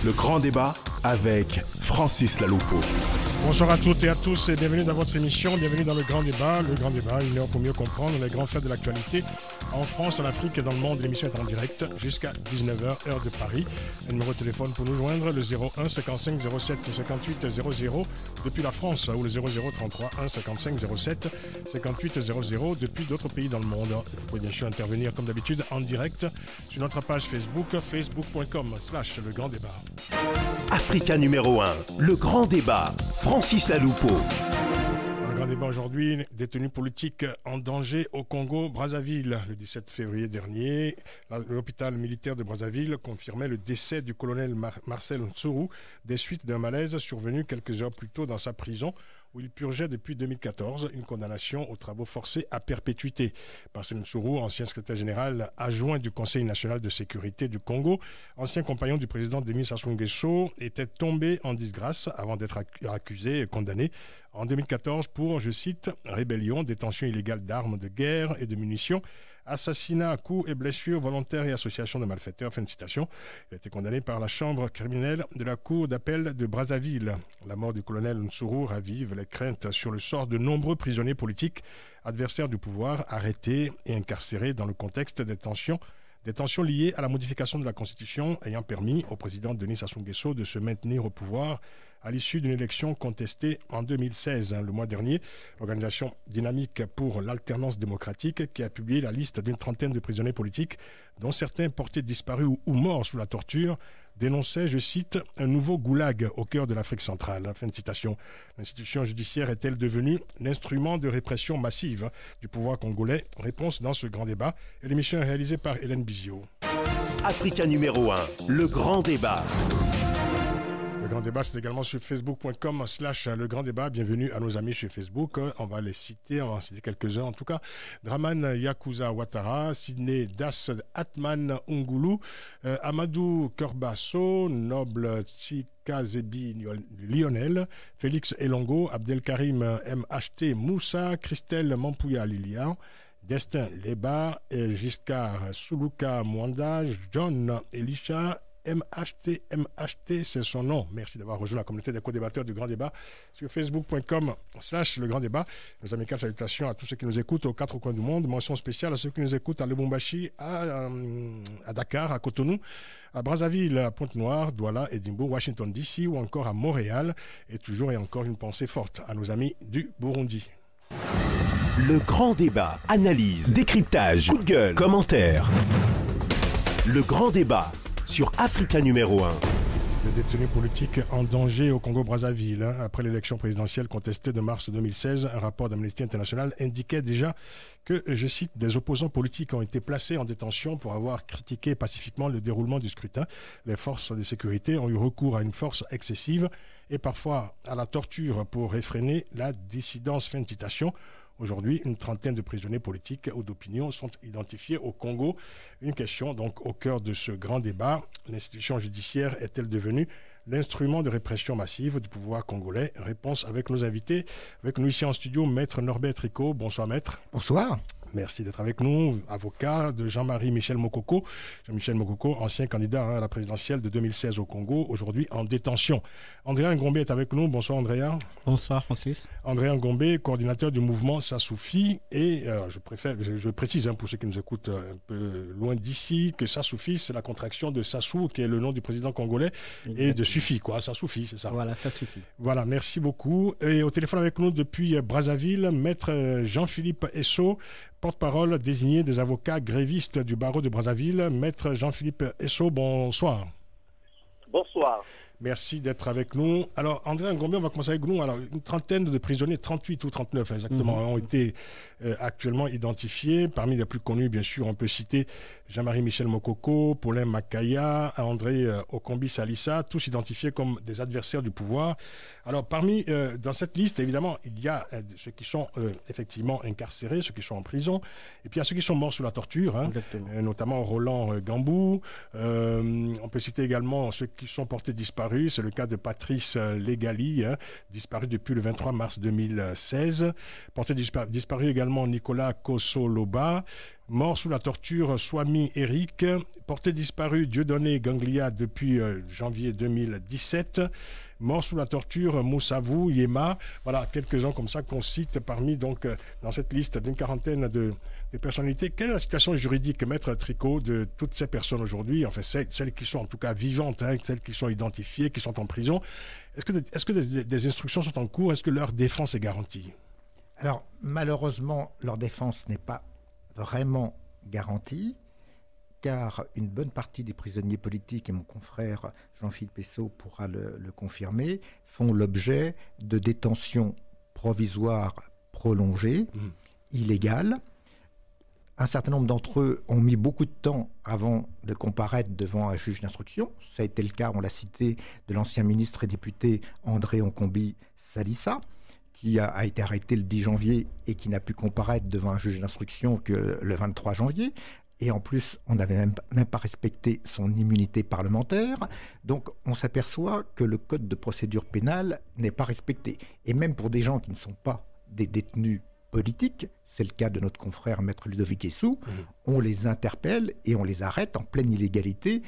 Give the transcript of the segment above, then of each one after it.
Le grand débat avec Francis Laloupo. Bonsoir à toutes et à tous et bienvenue dans votre émission, bienvenue dans le grand débat. Le grand débat, une heure pour mieux comprendre les grands faits de l'actualité en France, en Afrique et dans le monde. L'émission est en direct jusqu'à 19h, heure de Paris. Le numéro de téléphone pour nous joindre, le 01 55 07 58 00 depuis la France ou le 0033 1 55 07 58 00 depuis d'autres pays dans le monde. Vous pouvez bien sûr intervenir comme d'habitude en direct sur notre page Facebook, facebook.com/le grand débat. Africa numéro 1, le grand débat. Francis Laloupo. Le grand débat aujourd'hui, détenu politique en danger au Congo-Brazzaville. Le 17 février dernier, l'hôpital militaire de Brazzaville confirmait le décès du colonel Marcel Ntsuru des suites d'un malaise survenu quelques heures plus tôt dans sa prison où il purgeait depuis 2014 une condamnation aux travaux forcés à perpétuité. Marcel Ntsuru, ancien secrétaire général adjoint du Conseil national de sécurité du Congo, ancien compagnon du président Denis Sassou Nguesso, était tombé en disgrâce avant d'être accusé et condamné en 2014 pour, je cite, rébellion, détention illégale d'armes de guerre et de munitions, assassinat, coups et blessures volontaires et association de malfaiteurs. Fin de citation. Il a été condamné par la chambre criminelle de la cour d'appel de Brazzaville. La mort du colonel Ntsuru ravive les craintes sur le sort de nombreux prisonniers politiques, adversaires du pouvoir, arrêtés et incarcérés dans le contexte des tensions liées à la modification de la Constitution ayant permis au président Denis Sassou Nguesso de se maintenir au pouvoir à l'issue d'une élection contestée en 2016. Le mois dernier, l'organisation Dynamique pour l'alternance démocratique, qui a publié la liste d'une trentaine de prisonniers politiques, dont certains portés disparus ou morts sous la torture, dénonçait, je cite, un nouveau goulag au cœur de l'Afrique centrale. Fin de citation. L'institution judiciaire est-elle devenue l'instrument de répression massive du pouvoir congolais? Réponse dans ce grand débat. Et l'émission est réalisée par Hélène Bizio. Africa numéro 1, le grand débat. Le grand débat, c'est également sur facebook.com/le grand débat. Bienvenue à nos amis sur Facebook. On va citer quelques-uns en tout cas. Draman Yakuza Ouattara, Sidney Das Atman Ungulu, Amadou Kerbasso, Noble Tsikazebi Lionel, Félix Elongo, Abdelkarim MHT Moussa, Christelle Mampouya Lilia, Destin Leba, Giscard Suluka Mwanda, John Elisha, MHT, c'est son nom. Merci d'avoir rejoint la communauté des co-débatteurs du Grand Débat sur facebook.com/le Grand Débat. Nos amicales salutations à tous ceux qui nous écoutent aux quatre coins du monde. Mention spéciale à ceux qui nous écoutent à Lubumbashi, à Dakar, à Cotonou, à Brazzaville, à Pointe-Noire, Douala, Edimbourg, Washington DC ou encore à Montréal. Et toujours et encore une pensée forte à nos amis du Burundi. Le grand débat, analyse, décryptage, coup de gueule, commentaires. Le grand débat sur Africa numéro 1. Le détenu politique en danger au Congo-Brazzaville. Après l'élection présidentielle contestée de mars 2016, un rapport d'Amnesty International indiquait déjà que, je cite, des opposants politiques ont été placés en détention pour avoir critiqué pacifiquement le déroulement du scrutin. Les forces de sécurité ont eu recours à une force excessive et parfois à la torture pour réfréner la dissidence. Fin de citation. Aujourd'hui, une trentaine de prisonniers politiques ou d'opinion sont identifiés au Congo. Une question donc au cœur de ce grand débat. L'institution judiciaire est-elle devenue l'instrument de répression massive du pouvoir congolais? Réponse avec nos invités. Avec nous ici en studio, Maître Norbert Tricot. Bonsoir Maître. Bonsoir. Merci d'être avec nous. Avocat de Jean-Marie Michel Mokoko. Jean-Michel Mokoko, ancien candidat à la présidentielle de 2016 au Congo, aujourd'hui en détention. Andrea Ngombe est avec nous. Bonsoir Andrea. Bonsoir Francis. Andrea Ngombe, coordinateur du mouvement Ça Suffit. Et je précise pour ceux qui nous écoutent un peu loin d'ici que Ça Suffit, c'est la contraction de Sassou, qui est le nom du président congolais, et de Suffit, quoi. Ça suffit, c'est ça. Voilà, ça suffit. Voilà, merci beaucoup. Et au téléphone avec nous depuis Brazzaville, Maître Jean-Philippe Esso, porte-parole désigné des avocats grévistes du barreau de Brazzaville. Maître Jean-Philippe Esso, bonsoir. Bonsoir. Merci d'être avec nous. Alors, André Ngombe, on va commencer avec nous. Alors, une trentaine de prisonniers, 38 ou 39 exactement, ont été actuellement identifiés. Parmi les plus connus, bien sûr, on peut citer Jean-Marie Michel Mokoko, Paulin Makaya, André Okombi Salissa, tous identifiés comme des adversaires du pouvoir. Alors, dans cette liste, évidemment, il y a ceux qui sont effectivement incarcérés, ceux qui sont en prison, et puis il y a ceux qui sont morts sous la torture, notamment Roland Gambou. On peut citer également ceux qui sont portés disparus disparus. C'est le cas de Patrice Legali, disparu depuis le 23 mars 2016. Porté disparu également Nicolas Kossoloba. Mort sous la torture, Swami Eric. Porté disparu, Dieudonné Ganglia depuis janvier 2017. Mort sous la torture, Moussavou Yema. Voilà, quelques-uns comme ça qu'on cite parmi, donc, dans cette liste d'une quarantaine de personnalités. Quelle est la situation juridique, Maître Tricot, de toutes ces personnes aujourd'hui, enfin celles qui sont en tout cas vivantes, celles qui sont identifiées, qui sont en prison? Est-ce que des instructions sont en cours? Est-ce que leur défense est garantie? Alors, malheureusement, leur défense n'est pas vraiment garantie, car une bonne partie des prisonniers politiques, et mon confrère Jean-Philippe Esso pourra le confirmer, font l'objet de détentions provisoires prolongées, illégales. Un certain nombre d'entre eux ont mis beaucoup de temps avant de comparaître devant un juge d'instruction. Ça a été le cas, on l'a cité, de l'ancien ministre et député André Onkombi Salissa, qui a été arrêté le 10 janvier et qui n'a pu comparaître devant un juge d'instruction que le 23 janvier. Et en plus, on n'avait même pas respecté son immunité parlementaire. Donc, on s'aperçoit que le code de procédure pénale n'est pas respecté. Et même pour des gens qui ne sont pas des détenus politiques, c'est le cas de notre confrère Maître Ludovic Essou, on les interpelle et on les arrête en pleine illégalité.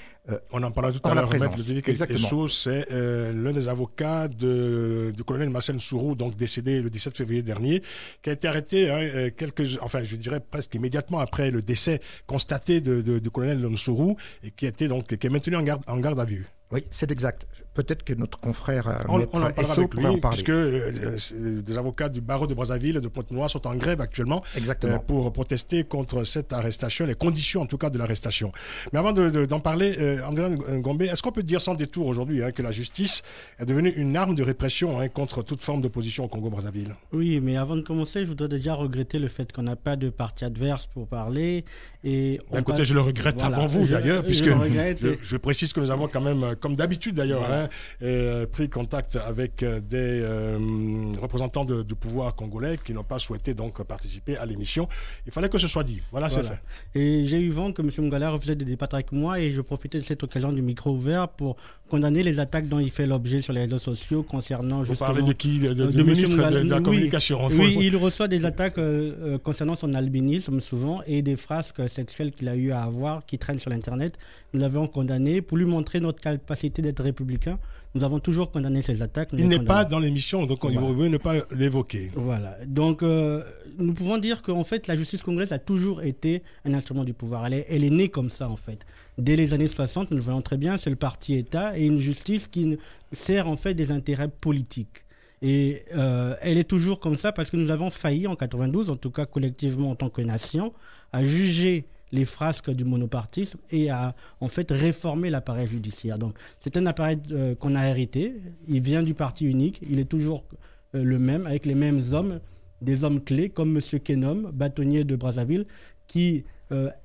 On en parlait tout à l'heure, Maître Ludovic Essou, c'est l'un des avocats du colonel Marcel Nsourou, donc décédé le 17 février dernier, qui a été arrêté je dirais presque immédiatement après le décès constaté du colonel Nsourou, et qui est maintenu en garde à vue. Oui, c'est exact. Peut-être que notre confrère Maître Esso pourrait en parler. Puisque des avocats du barreau de Brazzaville, de Pointe-Noire, sont en grève actuellement pour protester contre cette arrestation, les conditions en tout cas de l'arrestation. Mais avant d'en parler, André Ngombe, est-ce qu'on peut dire sans détour aujourd'hui que la justice est devenue une arme de répression contre toute forme d'opposition au Congo-Brazzaville? Oui, mais avant de commencer, je voudrais déjà regretter le fait qu'on n'a pas de partie adverse pour parler. Écoutez, je le regrette avant vous d'ailleurs, puisque je précise que nous avons quand même, comme d'habitude d'ailleurs, pris contact avec des représentants du pouvoir congolais qui n'ont pas souhaité donc participer à l'émission. Il fallait que ce soit dit. Voilà. C'est fait. Et j'ai eu vent que M. Mungala refusait de débattre avec moi, et je profitais de cette occasion du micro ouvert pour condamner les attaques dont il fait l'objet sur les réseaux sociaux concernant justement... Vous parlez de qui? De ministre de la Communication. Oui, il reçoit des attaques concernant son albinisme souvent, et des frasques sexuelles qu'il a eu à avoir qui traînent sur l'Internet. Nous l'avons condamné pour lui montrer notre capacité d'être républicain. Nous avons toujours condamné ces attaques. Il n'est pas dans l'émission, donc on vaut mieux ne pas l'évoquer. Voilà. Donc, nous pouvons dire qu'en fait, la justice congolaise a toujours été un instrument du pouvoir. Elle est née comme ça, en fait. Dès les années 60, nous le voyons très bien, c'est le parti État et une justice qui sert en fait des intérêts politiques. Et elle est toujours comme ça parce que nous avons failli en 92, en tout cas collectivement en tant que nation, à juger les frasques du monopartisme et à en fait réformer l'appareil judiciaire. Donc c'est un appareil qu'on a hérité, il vient du parti unique, il est toujours le même, avec les mêmes hommes, des hommes clés comme M. Kenom, bâtonnier de Brazzaville, qui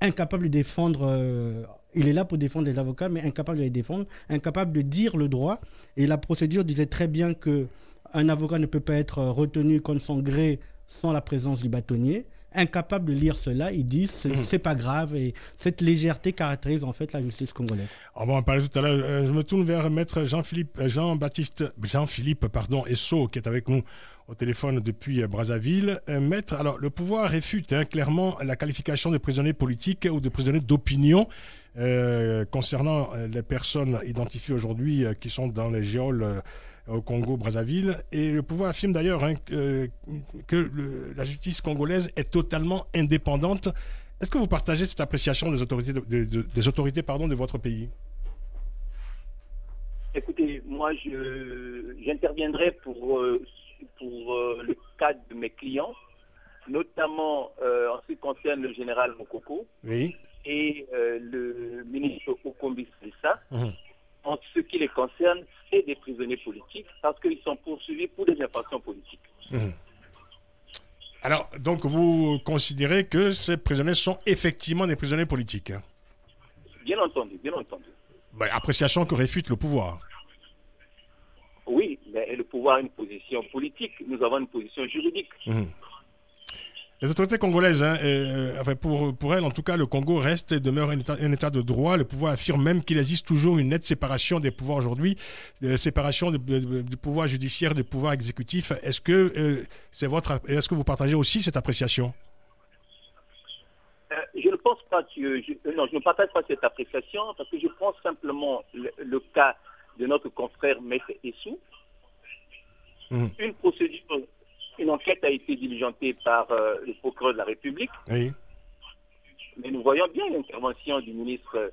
incapable de défendre... il est là pour défendre les avocats, mais incapable de les défendre, incapable de dire le droit. Et la procédure disait très bien qu'un avocat ne peut pas être retenu contre son gré sans la présence du bâtonnier. Incapable de lire cela, ils disent c'est pas grave, et cette légèreté caractérise en fait la justice congolaise. On va en parler tout à l'heure. Je me tourne vers Maître Jean-Philippe Esso, qui est avec nous au téléphone depuis Brazzaville. Maître, alors le pouvoir réfute clairement la qualification de prisonniers politiques ou de prisonniers d'opinion concernant les personnes identifiées aujourd'hui qui sont dans les geôles au Congo-Brazzaville. Et le pouvoir affirme d'ailleurs que la justice congolaise est totalement indépendante. Est-ce que vous partagez cette appréciation des autorités de votre pays? Écoutez, moi, j'interviendrai pour le cas de mes clients, notamment en ce qui concerne le général Mokoko et le ministre Okombi Salissa. En ce qui les concerne, c'est des prisonniers politiques parce qu'ils sont poursuivis pour des infractions politiques. Alors, donc, vous considérez que ces prisonniers sont effectivement des prisonniers politiques? Bien entendu, bien entendu. Appréciation que réfute le pouvoir. Oui, mais le pouvoir a une position politique, nous avons une position juridique. Les autorités congolaises, pour elles, en tout cas, le Congo reste et demeure un état de droit. Le pouvoir affirme même qu'il existe toujours une nette séparation des pouvoirs aujourd'hui, séparation du pouvoir judiciaire, du pouvoir exécutif. Est-ce que vous partagez aussi cette appréciation? Je ne pense pas je ne partage pas cette appréciation parce que je prends simplement le cas de notre confrère Maître Essou. Une enquête a été diligentée par le procureur de la République. Oui. Mais nous voyons bien l'intervention du ministre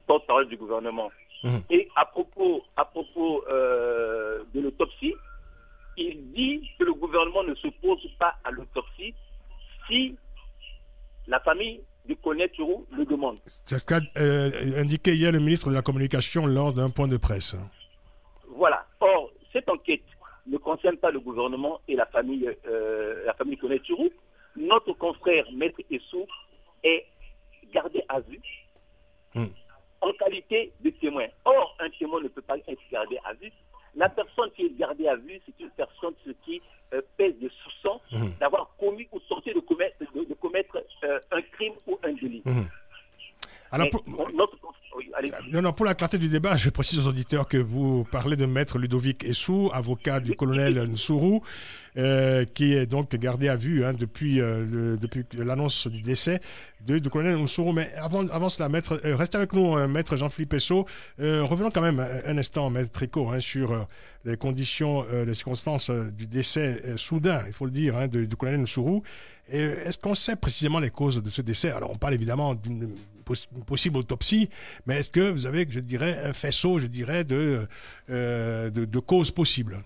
porte-parole du gouvernement. Et à propos de l'autopsie, il dit que le gouvernement ne s'oppose pas à l'autopsie si la famille du colonel Tsuru le demande. C'est ce qu'a indiqué hier le ministre de la Communication lors d'un point de presse. Voilà. Or, cette enquête ne concerne pas le gouvernement et la famille du colonel Tsuru. Notre confrère Maître Essou est gardé à vue en qualité de témoin. Or, un témoin ne peut pas être gardé à vue. La personne qui est gardée à vue, c'est une personne qui pèse des soupçons d'avoir commis ou tenté de commettre un crime ou un délit. Alors, pour la clarté du débat, je précise aux auditeurs que vous parlez de Maître Ludovic Essou, avocat du colonel Nsuru, qui est donc gardé à vue depuis l'annonce du décès du colonel Nsuru. Mais avant cela, Maître, restez avec nous, Maître Jean-Philippe Essou. Revenons quand même un instant, Maître Tricot, sur les conditions, les circonstances du décès soudain, il faut le dire, du colonel Nsuru. Est-ce qu'on sait précisément les causes de ce décès? Alors, on parle évidemment d'une possible autopsie, mais est-ce que vous avez, je dirais, un faisceau, de causes possibles?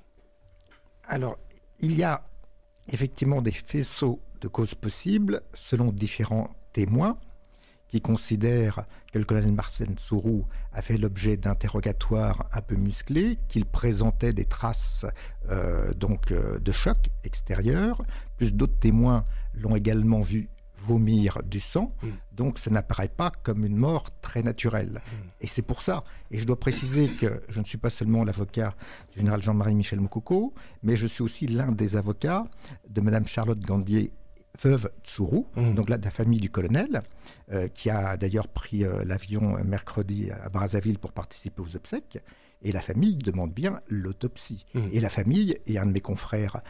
Alors, il y a effectivement des faisceaux de causes possibles selon différents témoins qui considèrent que le colonel Marcel Nsuru a fait l'objet d'interrogatoires un peu musclés, qu'il présentait des traces de choc extérieur, plus d'autres témoins l'ont également vu vomir du sang, donc ça n'apparaît pas comme une mort très naturelle. Et c'est pour ça, et je dois préciser que je ne suis pas seulement l'avocat du général Jean-Marie Michel Mokoko, mais je suis aussi l'un des avocats de Madame Charlotte Gandier, veuve Tsuru, donc là de la famille du colonel, qui a d'ailleurs pris l'avion mercredi à Brazzaville pour participer aux obsèques. Et la famille demande bien l'autopsie. Et la famille, et un de mes confrères,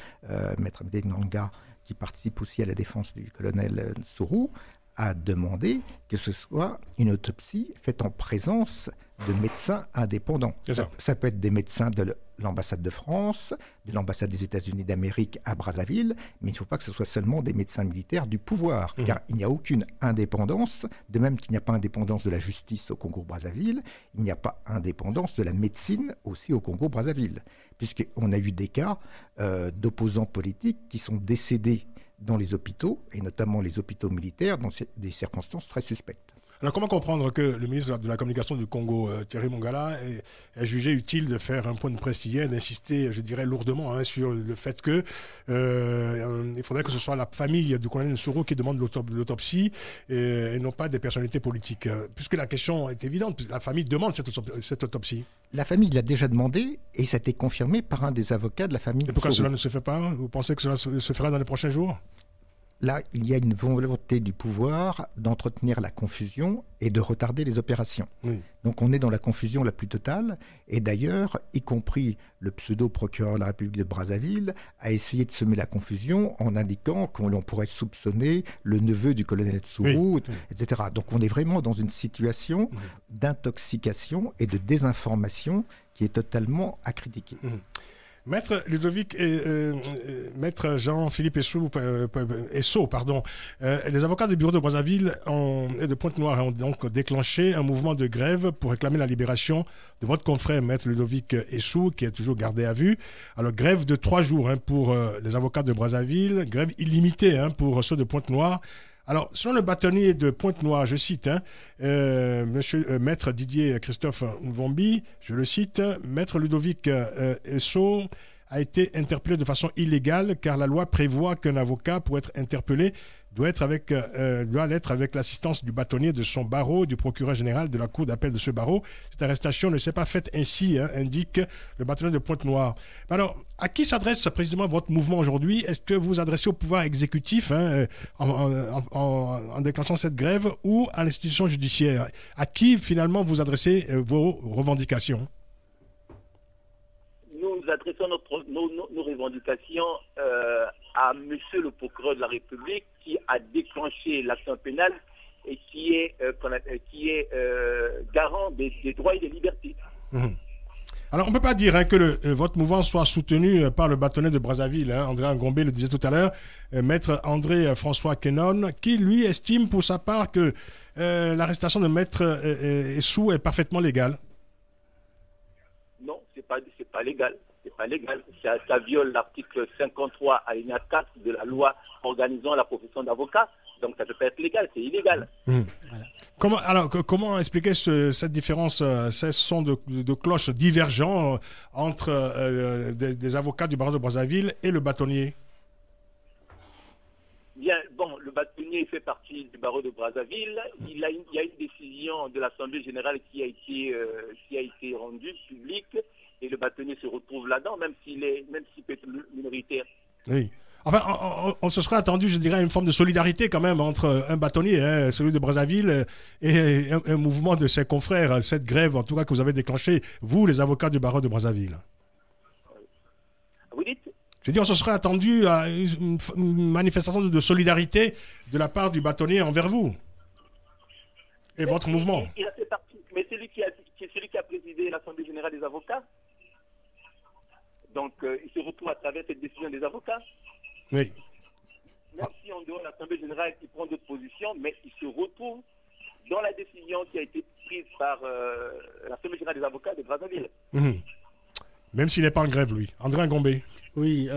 Maître Mdenanga, qui participe aussi à la défense du colonel Nsuru, a demandé que ce soit une autopsie faite en présence de médecins indépendants. Ça peut être des médecins de l'ambassade de France, de l'ambassade des États-Unis d'Amérique à Brazzaville, mais il ne faut pas que ce soit seulement des médecins militaires du pouvoir, car il n'y a aucune indépendance, de même qu'il n'y a pas indépendance de la justice au Congo-Brazzaville, il n'y a pas indépendance de la médecine aussi au Congo-Brazzaville, puisqu'on a eu des cas d'opposants politiques qui sont décédés dans les hôpitaux, et notamment les hôpitaux militaires, dans des circonstances très suspectes. Alors comment comprendre que le ministre de la Communication du Congo, Thierry Mongala, ait jugé utile de faire un point de presse hier, d'insister, je dirais, lourdement sur le fait que il faudrait que ce soit la famille du colonel Nsuru qui demande l'autopsie et non pas des personnalités politiques, puisque la question est évidente, la famille demande cette autopsie. La famille l'a déjà demandé et ça a été confirmé par un des avocats de la famille. Et pourquoi cela ne se fait pas? Vous pensez que cela se fera dans les prochains jours? Là, il y a une volonté du pouvoir d'entretenir la confusion et de retarder les opérations. Donc on est dans la confusion la plus totale. Et d'ailleurs, y compris le pseudo-procureur de la République de Brazzaville a essayé de semer la confusion en indiquant qu'on pourrait soupçonner le neveu du colonel Tsuru, etc. Donc on est vraiment dans une situation d'intoxication et de désinformation qui est totalement à critiquer. Maître Ludovic et Maître Jean-Philippe Essou, les avocats du bureau de Brazzaville et de Pointe-Noire ont donc déclenché un mouvement de grève pour réclamer la libération de votre confrère Maître Ludovic Essou, qui est toujours gardé à vue. Alors grève de 3 jours pour les avocats de Brazzaville, grève illimitée pour ceux de Pointe-Noire. Alors, selon le bâtonnier de Pointe-Noire, je cite, Maître Didier Christophe Mvombi, je le cite, Maître Ludovic Essou a été interpellé de façon illégale car la loi prévoit qu'un avocat, pour être interpellé, doit l'être avec l'assistance du bâtonnier de son barreau, du procureur général de la cour d'appel de ce barreau. Cette arrestation ne s'est pas faite ainsi, indique le bâtonnier de Pointe-Noire. Alors, à qui s'adresse précisément votre mouvement aujourd'hui? Est-ce que vous vous adressez au pouvoir exécutif en déclenchant cette grève ou à l'institution judiciaire? À qui finalement vous adressez vos revendications? Nous adressons nos revendications à monsieur le procureur de la République qui a déclenché l'action pénale et qui est garant des droits et des libertés. Mmh. Alors, on ne peut pas dire que votre mouvement soit soutenu par le bâtonnier de Brazzaville. André Ngombe le disait tout à l'heure, maître André François Kennon, qui lui estime pour sa part que l'arrestation de maître Essou est parfaitement légale. Non, c'est pas légal. C'est pas légal. Ça viole l'article 53 alinéa 4 de la loi organisant la profession d'avocat. Donc ça ne peut pas être légal, c'est illégal. Mmh. Voilà. Comment expliquer cette différence, ce son de cloches divergents entre des avocats du barreau de Brazzaville et le bâtonnier? Bien, bon, le bâtonnier fait partie du barreau de Brazzaville. Il y a une décision de l'Assemblée générale qui a été rendue publique. Et le bâtonnier se retrouve là-dedans, même s'il peut être minoritaire. Oui. Enfin, on se serait attendu, je dirais, une forme de solidarité quand même entre un bâtonnier, celui de Brazzaville, et un mouvement de ses confrères, cette grève, en tout cas, que vous avez déclenchée, vous, les avocats du barreau de Brazzaville. Vous dites ? Je dis, on se serait attendu à une manifestation de solidarité de la part du bâtonnier envers vous et votre mouvement. Il a fait partie, mais c'est celui qui a présidé l'Assemblée générale des avocats. Donc, il se retrouve à travers cette décision des avocats. Oui. Même si en dehors de l'Assemblée générale, il prend d'autres positions, mais il se retrouve dans la décision qui a été prise par l'Assemblée générale des avocats de Brazzaville. Mmh. Même s'il n'est pas en grève, lui. André Ngombe. Oui,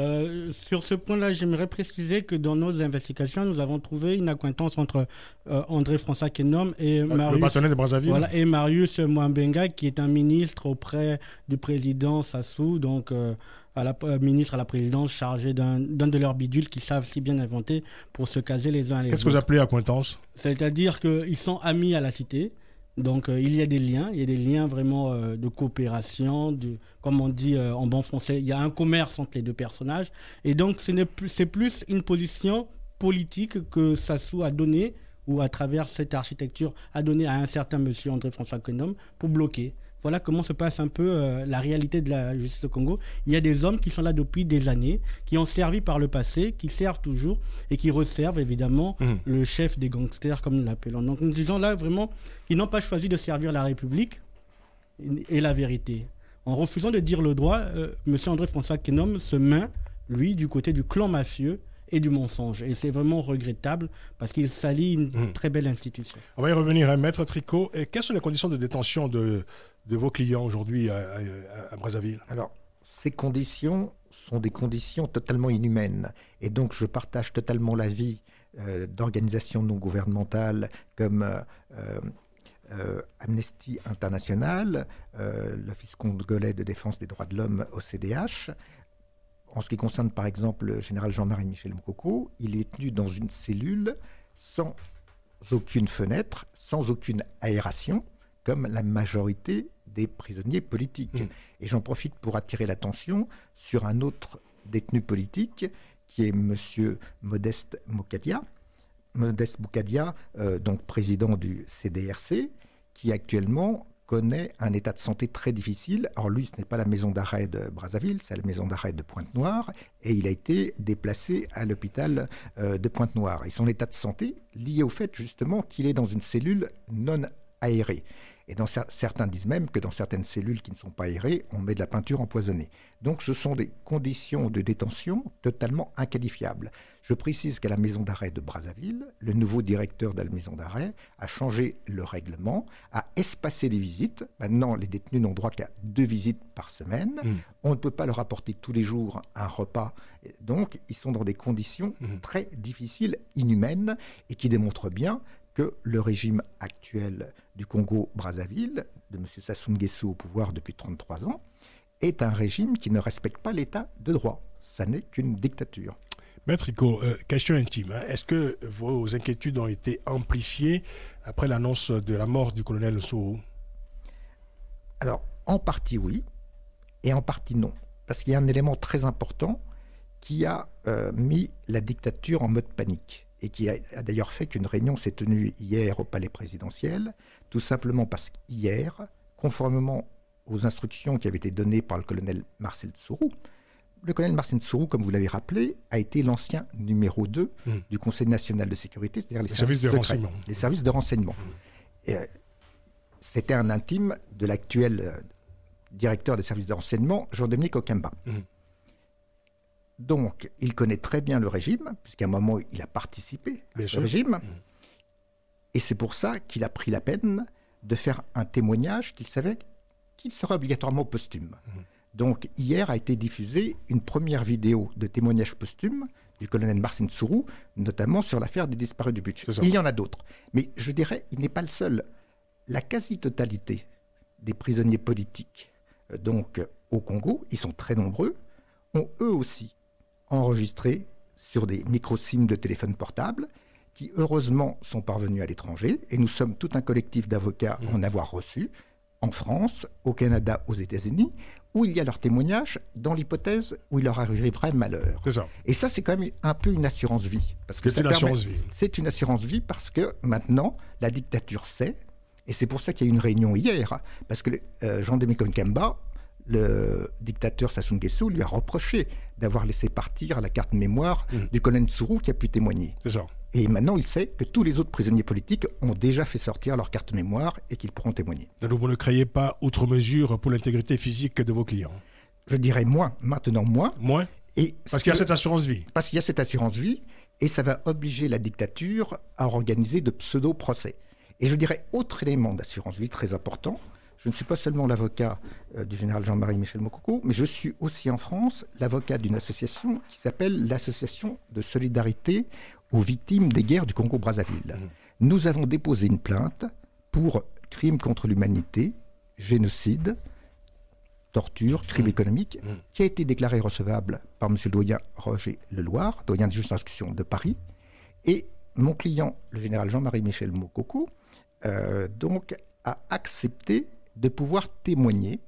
sur ce point-là, j'aimerais préciser que dans nos investigations, nous avons trouvé une accointance entre André François Kennon et Marius, le bâtonnier de Brazzaville. Voilà, et Marius Mwambenga, qui est un ministre auprès du président Sassou, donc ministre à la présidence chargé d'un de leurs bidules qu'ils savent si bien inventer pour se caser les uns les autres. Qu'est-ce que vous appelez accointance? C'est-à-dire qu'ils sont amis à la cité. Donc il y a des liens vraiment de coopération, comme on dit en bon français, il y a un commerce entre les deux personnages. Et donc c'est plus une position politique que Sassou a donnée, ou à travers cette architecture a donné à un certain monsieur André François Kennon pour bloquer. Voilà comment se passe un peu la réalité de la justice au Congo. Il y a des hommes qui sont là depuis des années, qui ont servi par le passé, qui servent toujours et qui resservent évidemment le chef des gangsters, comme nous l'appelons. Donc nous disons là vraiment qu'ils n'ont pas choisi de servir la République et la vérité. En refusant de dire le droit, M. André François Kennon se met, lui, du côté du clan mafieux et du mensonge. Et c'est vraiment regrettable parce qu'il salit une très belle institution. On va y revenir, Maître Tricot. Et quelles sont les conditions de détention de vos clients aujourd'hui à Brazzaville? Alors, ces conditions sont des conditions totalement inhumaines. Et donc, je partage totalement l'avis d'organisations non gouvernementales comme Amnesty International, l'Office congolais de défense des droits de l'homme, OCDH. En ce qui concerne, par exemple, le général Jean-Marie Michel Mokoko, il est tenu dans une cellule sans aucune fenêtre, sans aucune aération, comme la majorité des prisonniers politiques. Et j'en profite pour attirer l'attention sur un autre détenu politique, qui est M. Modeste Boukadia, donc président du CDRC, qui actuellement connaît un état de santé très difficile. Alors lui, ce n'est pas la maison d'arrêt de Brazzaville, c'est la maison d'arrêt de Pointe-Noire, et il a été déplacé à l'hôpital de Pointe-Noire. Et son état de santé, lié au fait justement qu'il est dans une cellule non aérée. Et certains disent même que dans certaines cellules qui ne sont pas aérées, on met de la peinture empoisonnée. Donc ce sont des conditions de détention totalement inqualifiables. Je précise qu'à la maison d'arrêt de Brazzaville, le nouveau directeur de la maison d'arrêt a changé le règlement, a espacé les visites. Maintenant, les détenus n'ont droit qu'à 2 visites par semaine. On ne peut pas leur apporter tous les jours un repas. Donc ils sont dans des conditions très difficiles, inhumaines, et qui démontrent bien que le régime actuel du Congo-Brazzaville, de M. Sassou Nguesso au pouvoir depuis 33 ans, est un régime qui ne respecte pas l'état de droit. Ça n'est qu'une dictature. Maître Iko, question intime. Est-ce que vos inquiétudes ont été amplifiées après l'annonce de la mort du colonel Nsuru? Alors, en partie oui, et en partie non. Parce qu'il y a un élément très important qui a mis la dictature en mode panique et qui a d'ailleurs fait qu'une réunion s'est tenue hier au palais présidentiel, tout simplement parce qu'hier, conformément aux instructions qui avaient été données par le colonel Marcel Nsuru, le colonel Marcel Nsuru, comme vous l'avez rappelé, a été l'ancien numéro 2 du Conseil national de sécurité, c'est-à-dire les services de renseignement. Les services de renseignement. C'était un intime de l'actuel directeur des services de renseignement, Jean-Dominique Okemba. Donc, il connaît très bien le régime, puisqu'à un moment, il a participé à ce régime. Et c'est pour ça qu'il a pris la peine de faire un témoignage qu'il savait qu'il serait obligatoirement posthume. Donc, hier a été diffusée une première vidéo de témoignage posthume du colonel Marcel Nsuru, notamment sur l'affaire des disparus du budget. Il y en a d'autres. Mais je dirais, il n'est pas le seul. La quasi-totalité des prisonniers politiques, donc au Congo, ils sont très nombreux, ont eux aussi enregistrés sur des micro-SIM de téléphone portable qui, heureusement, sont parvenus à l'étranger. Et nous sommes tout un collectif d'avocats à en avoir reçu en France, au Canada, aux États-Unis, où il y a leur témoignage dans l'hypothèse où il leur arriverait malheur. Et ça, c'est quand même un peu une assurance vie. C'est une assurance vie parce que maintenant, la dictature sait, et c'est pour ça qu'il y a eu une réunion hier, parce que Jean-Dominique Okemba, le dictateur Sassou Nguesso, lui a reproché d'avoir laissé partir la carte mémoire du colonel Nsuru qui a pu témoigner. Et maintenant, il sait que tous les autres prisonniers politiques ont déjà fait sortir leur carte mémoire et qu'ils pourront témoigner. Donc vous ne créez pas outre mesure pour l'intégrité physique de vos clients? Je dirais moins, maintenant moins. Moins? Parce qu'il y a cette assurance vie. Parce qu'il y a cette assurance vie, et ça va obliger la dictature à organiser de pseudo-procès. Et je dirais autre élément d'assurance vie très important. Je ne suis pas seulement l'avocat du général Jean-Marie Michel Mokoko, mais je suis aussi en France l'avocat d'une association qui s'appelle l'Association de solidarité aux victimes des guerres du Congo-Brazzaville. Nous avons déposé une plainte pour crimes contre l'humanité, génocide, torture, crime économique, qui a été déclarée recevable par M. le doyen Roger Leloir, doyen de justice d'instruction de Paris. Et mon client, le général Jean-Marie Michel Mokoko, donc, a accepté de pouvoir témoigner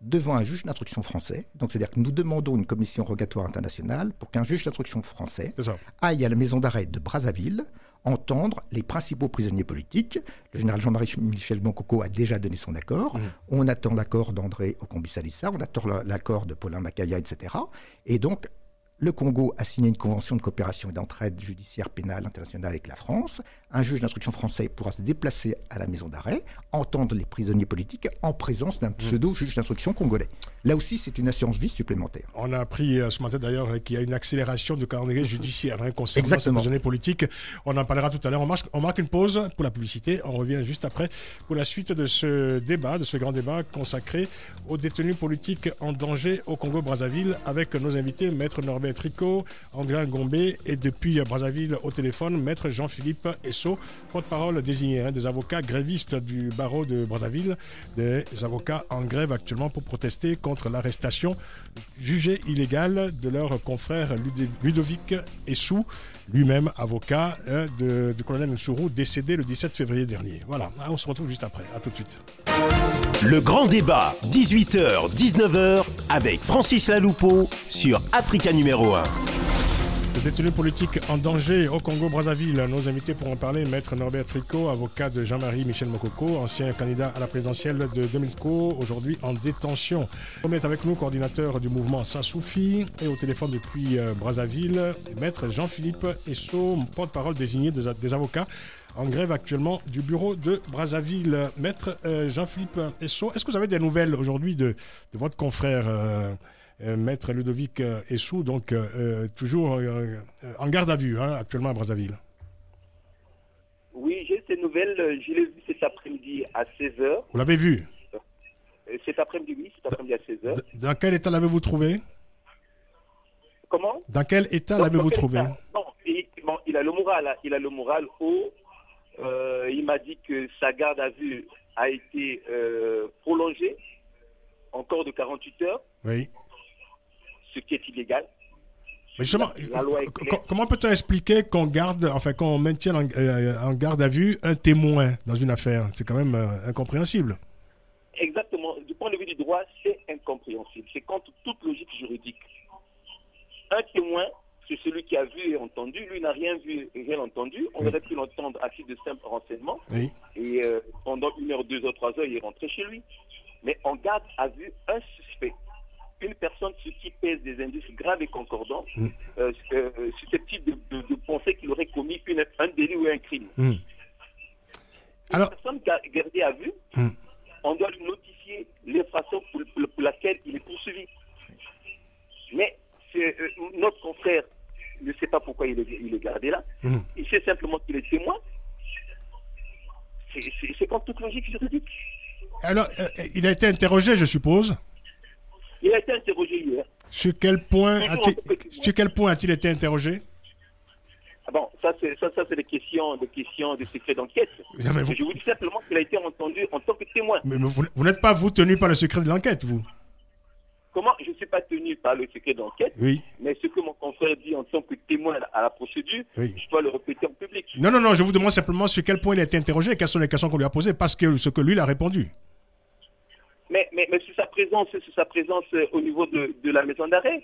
devant un juge d'instruction français. Donc, c'est-à-dire que nous demandons une commission rogatoire internationale pour qu'un juge d'instruction français aille à la maison d'arrêt de Brazzaville entendre les principaux prisonniers politiques. Le général Jean-Marie Michel Mokoko a déjà donné son accord. On attend l'accord d'André Okombi-Salissa, on attend l'accord de Paulin Makaya, etc. Et donc, le Congo a signé une convention de coopération et d'entraide judiciaire pénale internationale avec la France. Un juge d'instruction français pourra se déplacer à la maison d'arrêt, entendre les prisonniers politiques en présence d'un pseudo-juge d'instruction congolais. Là aussi, c'est une assurance vie supplémentaire. On a appris ce matin d'ailleurs qu'il y a une accélération du calendrier judiciaire concernant ces prisonniers politiques. On en parlera tout à l'heure. On marque une pause pour la publicité. On revient juste après pour la suite de ce débat, de ce grand débat consacré aux détenus politiques en danger au Congo-Brazzaville avec nos invités, Maître Norbert Iko, André Ngombé et depuis Brazzaville au téléphone, Maître Jean-Philippe Esso, porte-parole désigné des avocats grévistes du barreau de Brazzaville, des avocats en grève actuellement pour protester contre l'arrestation jugée illégale de leur confrère Ludovic Essou, lui-même avocat du colonel Nsuru, décédé le 17 février dernier. Voilà, on se retrouve juste après. À tout de suite. Le grand débat, 18h-19h, avec Francis Laloupeau sur Africa numéro 1. Le détenu politique en danger au Congo-Brazzaville. Nos invités pour en parler, Maître Norbert Iko, avocat de Jean-Marie Michel Mokoko, ancien candidat à la présidentielle de 2005, aujourd'hui en détention. On est avec nous, coordinateur du mouvement Sansoufi, et au téléphone depuis Brazzaville, Maître Jean-Philippe Esso, porte-parole désigné des avocats en grève actuellement du bureau de Brazzaville. Maître Jean-Philippe Esso, est-ce que vous avez des nouvelles aujourd'hui de votre confrère Maître Ludovic Essou, donc toujours en garde à vue actuellement à Brazzaville? Oui, j'ai ces nouvelles. Je l'ai vu cet après-midi à 16h. Vous l'avez vu? Cet après-midi, oui, cet après-midi à 16h. Dans quel état l'avez-vous trouvé? Comment? Dans quel état l'avez-vous trouvé? Il a le moral haut. Il m'a dit que sa garde à vue a été prolongée encore de 48 heures. Oui. Ce qui est illégal. Mais justement, comment peut-on expliquer qu'on maintienne en garde à vue un témoin dans une affaire? C'est quand même incompréhensible. Exactement. Du point de vue du droit, c'est incompréhensible. C'est contre toute logique juridique. Un témoin, c'est celui qui a vu et entendu. Lui n'a rien vu et rien entendu. On aurait pu l'entendre à titre de simple renseignement. Oui. Et pendant 1 heure, 2 heures, 3 heures, il est rentré chez lui. Mais on garde à vue un suspect. Une personne sur qui pèse des indices graves et concordants, susceptibles de penser qu'il aurait commis un délit ou un crime. Une personne gardée à vue, on doit lui notifier l'infraction pour laquelle il est poursuivi. Mais notre confrère ne sait pas pourquoi il est gardé là. Il sait simplement qu'il est témoin. C'est contre toute logique juridique. Alors, il a été interrogé, je suppose? Il a été interrogé hier. Sur quel point a-t-il été interrogé? Bon, ça c'est des questions de secret d'enquête. Je vous dis simplement qu'il a été entendu en tant que témoin. Mais vous n'êtes pas, vous, tenu par le secret de l'enquête, vous? Comment? Je ne suis pas tenu par le secret d'enquête, oui. Mais ce que mon confrère dit en tant que témoin à la procédure, oui. Je dois le répéter en public. Non, je vous demande simplement sur quel point il a été interrogé et quelles sont les questions qu'on lui a posées, parce que ce que lui il a répondu. Mais sur sa présence au niveau de la maison d'arrêt,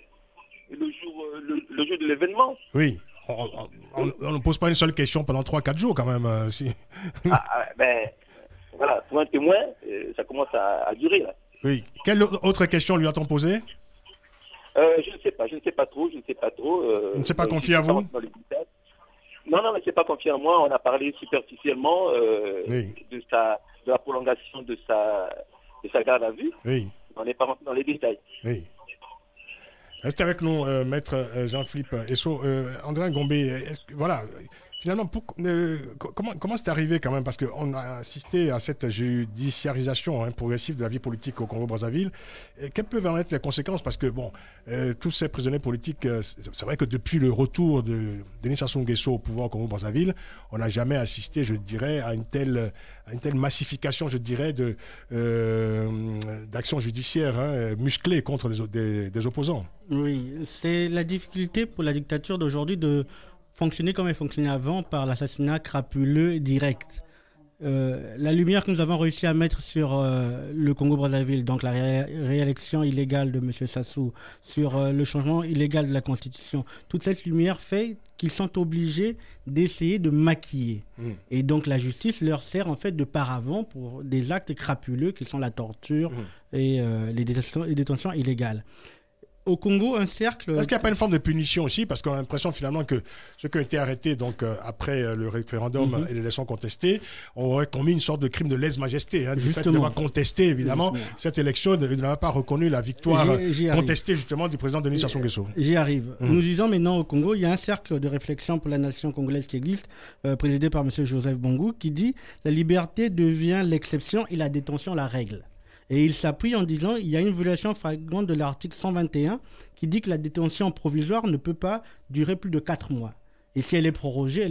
le jour de l'événement. Oui, on ne pose pas une seule question pendant 3-4 jours quand même. Voilà, pour un témoin, ça commence à durer là. Oui. Quelle autre question lui a-t-on posé? Je ne sais pas trop. Il ne s'est pas confié à vous? Non, mais c'est pas confié à moi. On a parlé superficiellement de la prolongation de sa garde à vue. Oui. On n'est pas rentré dans les détails. Oui. Restez avec nous, maître Jean-Philippe Esso. André Ngombé, voilà. Finalement, comment c'est arrivé quand même? Parce qu'on a assisté à cette judiciarisation progressive de la vie politique au Congo-Brazzaville. Quelles peuvent en être les conséquences? Parce que, tous ces prisonniers politiques, c'est vrai que depuis le retour de Denis Sassou Nguesso au pouvoir au Congo-Brazzaville, on n'a jamais assisté, je dirais, à une telle massification, je dirais, d'actions judiciaires musclées contre des opposants. Oui, c'est la difficulté pour la dictature d'aujourd'hui de fonctionner comme elle fonctionnait avant, par l'assassinat crapuleux direct. La lumière que nous avons réussi à mettre sur le Congo-Brazzaville, donc la réélection illégale de M. Sassou, sur le changement illégal de la Constitution, toute cette lumière fait qu'ils sont obligés d'essayer de maquiller. Et donc la justice leur sert en fait de paravent pour des actes crapuleux qui sont la torture et les détentions illégales. Au Congo, un cercle... Est-ce qu'il n'y a pas une forme de punition aussi? Parce qu'on a l'impression finalement que ceux qui ont été arrêtés après le référendum et l'élection contestée auraient commis une sorte de crime de lèse-majesté, du fait d'avoir contesté évidemment cette élection, de n'avoir pas reconnu la victoire contestée justement du président Denis Sassou Nguesso. J'y arrive. Nous disons maintenant au Congo, il y a un cercle de réflexion pour la nation congolaise qui existe, présidé par M. Joseph Bongo, qui dit « La liberté devient l'exception et la détention la règle ». Et il s'appuie en disant qu'il y a une violation flagrante de l'article 121 qui dit que la détention provisoire ne peut pas durer plus de 4 mois. Et si elle est prorogée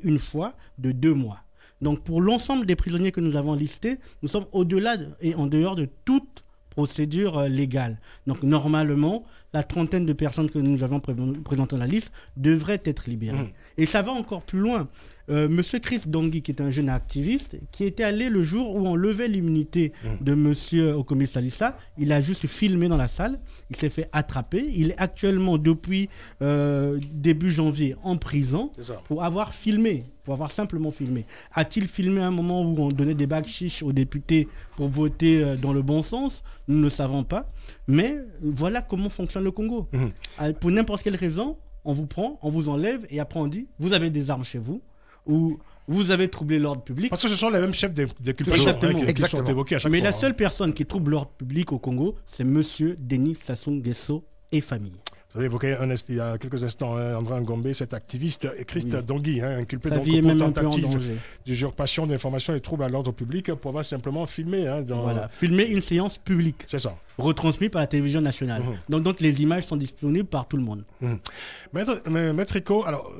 une fois de 2 mois. Donc pour l'ensemble des prisonniers que nous avons listés, nous sommes au-delà et en dehors de toute procédure légale. Donc normalement, la trentaine de personnes que nous avons présentées dans la liste devraient être libérées. Et ça va encore plus loin. Monsieur Chris Dongui, qui est un jeune activiste, qui était allé le jour où on levait l'immunité de Monsieur Okomi Salissa, il a juste filmé dans la salle, il s'est fait attraper, il est actuellement depuis début janvier en prison pour avoir filmé, pour avoir simplement filmé. A-t-il filmé à un moment où on donnait des bacs chiches aux députés pour voter dans le bon sens? Nous ne le savons pas, mais voilà comment fonctionne le Congo. Pour n'importe quelle raison, on vous prend, on vous enlève et après on dit, vous avez des armes chez vous, ou vous avez troublé l'ordre public. Parce que ce sont les mêmes chefs d'occupation qui sont évoqués à chaque fois. Mais la seule personne qui trouble l'ordre public au Congo, c'est Monsieur Denis Sassou Nguesso et famille. Vous avez évoqué il y a quelques instants André Ngombé, cet activiste Chris Dongui, inculpé donc pour tentative d'usurpation d'informations et troubles à l'ordre public pour avoir simplement filmé. Filmer une séance publique. C'est ça. Retransmis par la télévision nationale. Donc les images sont disponibles par tout le monde. Maître Rico, alors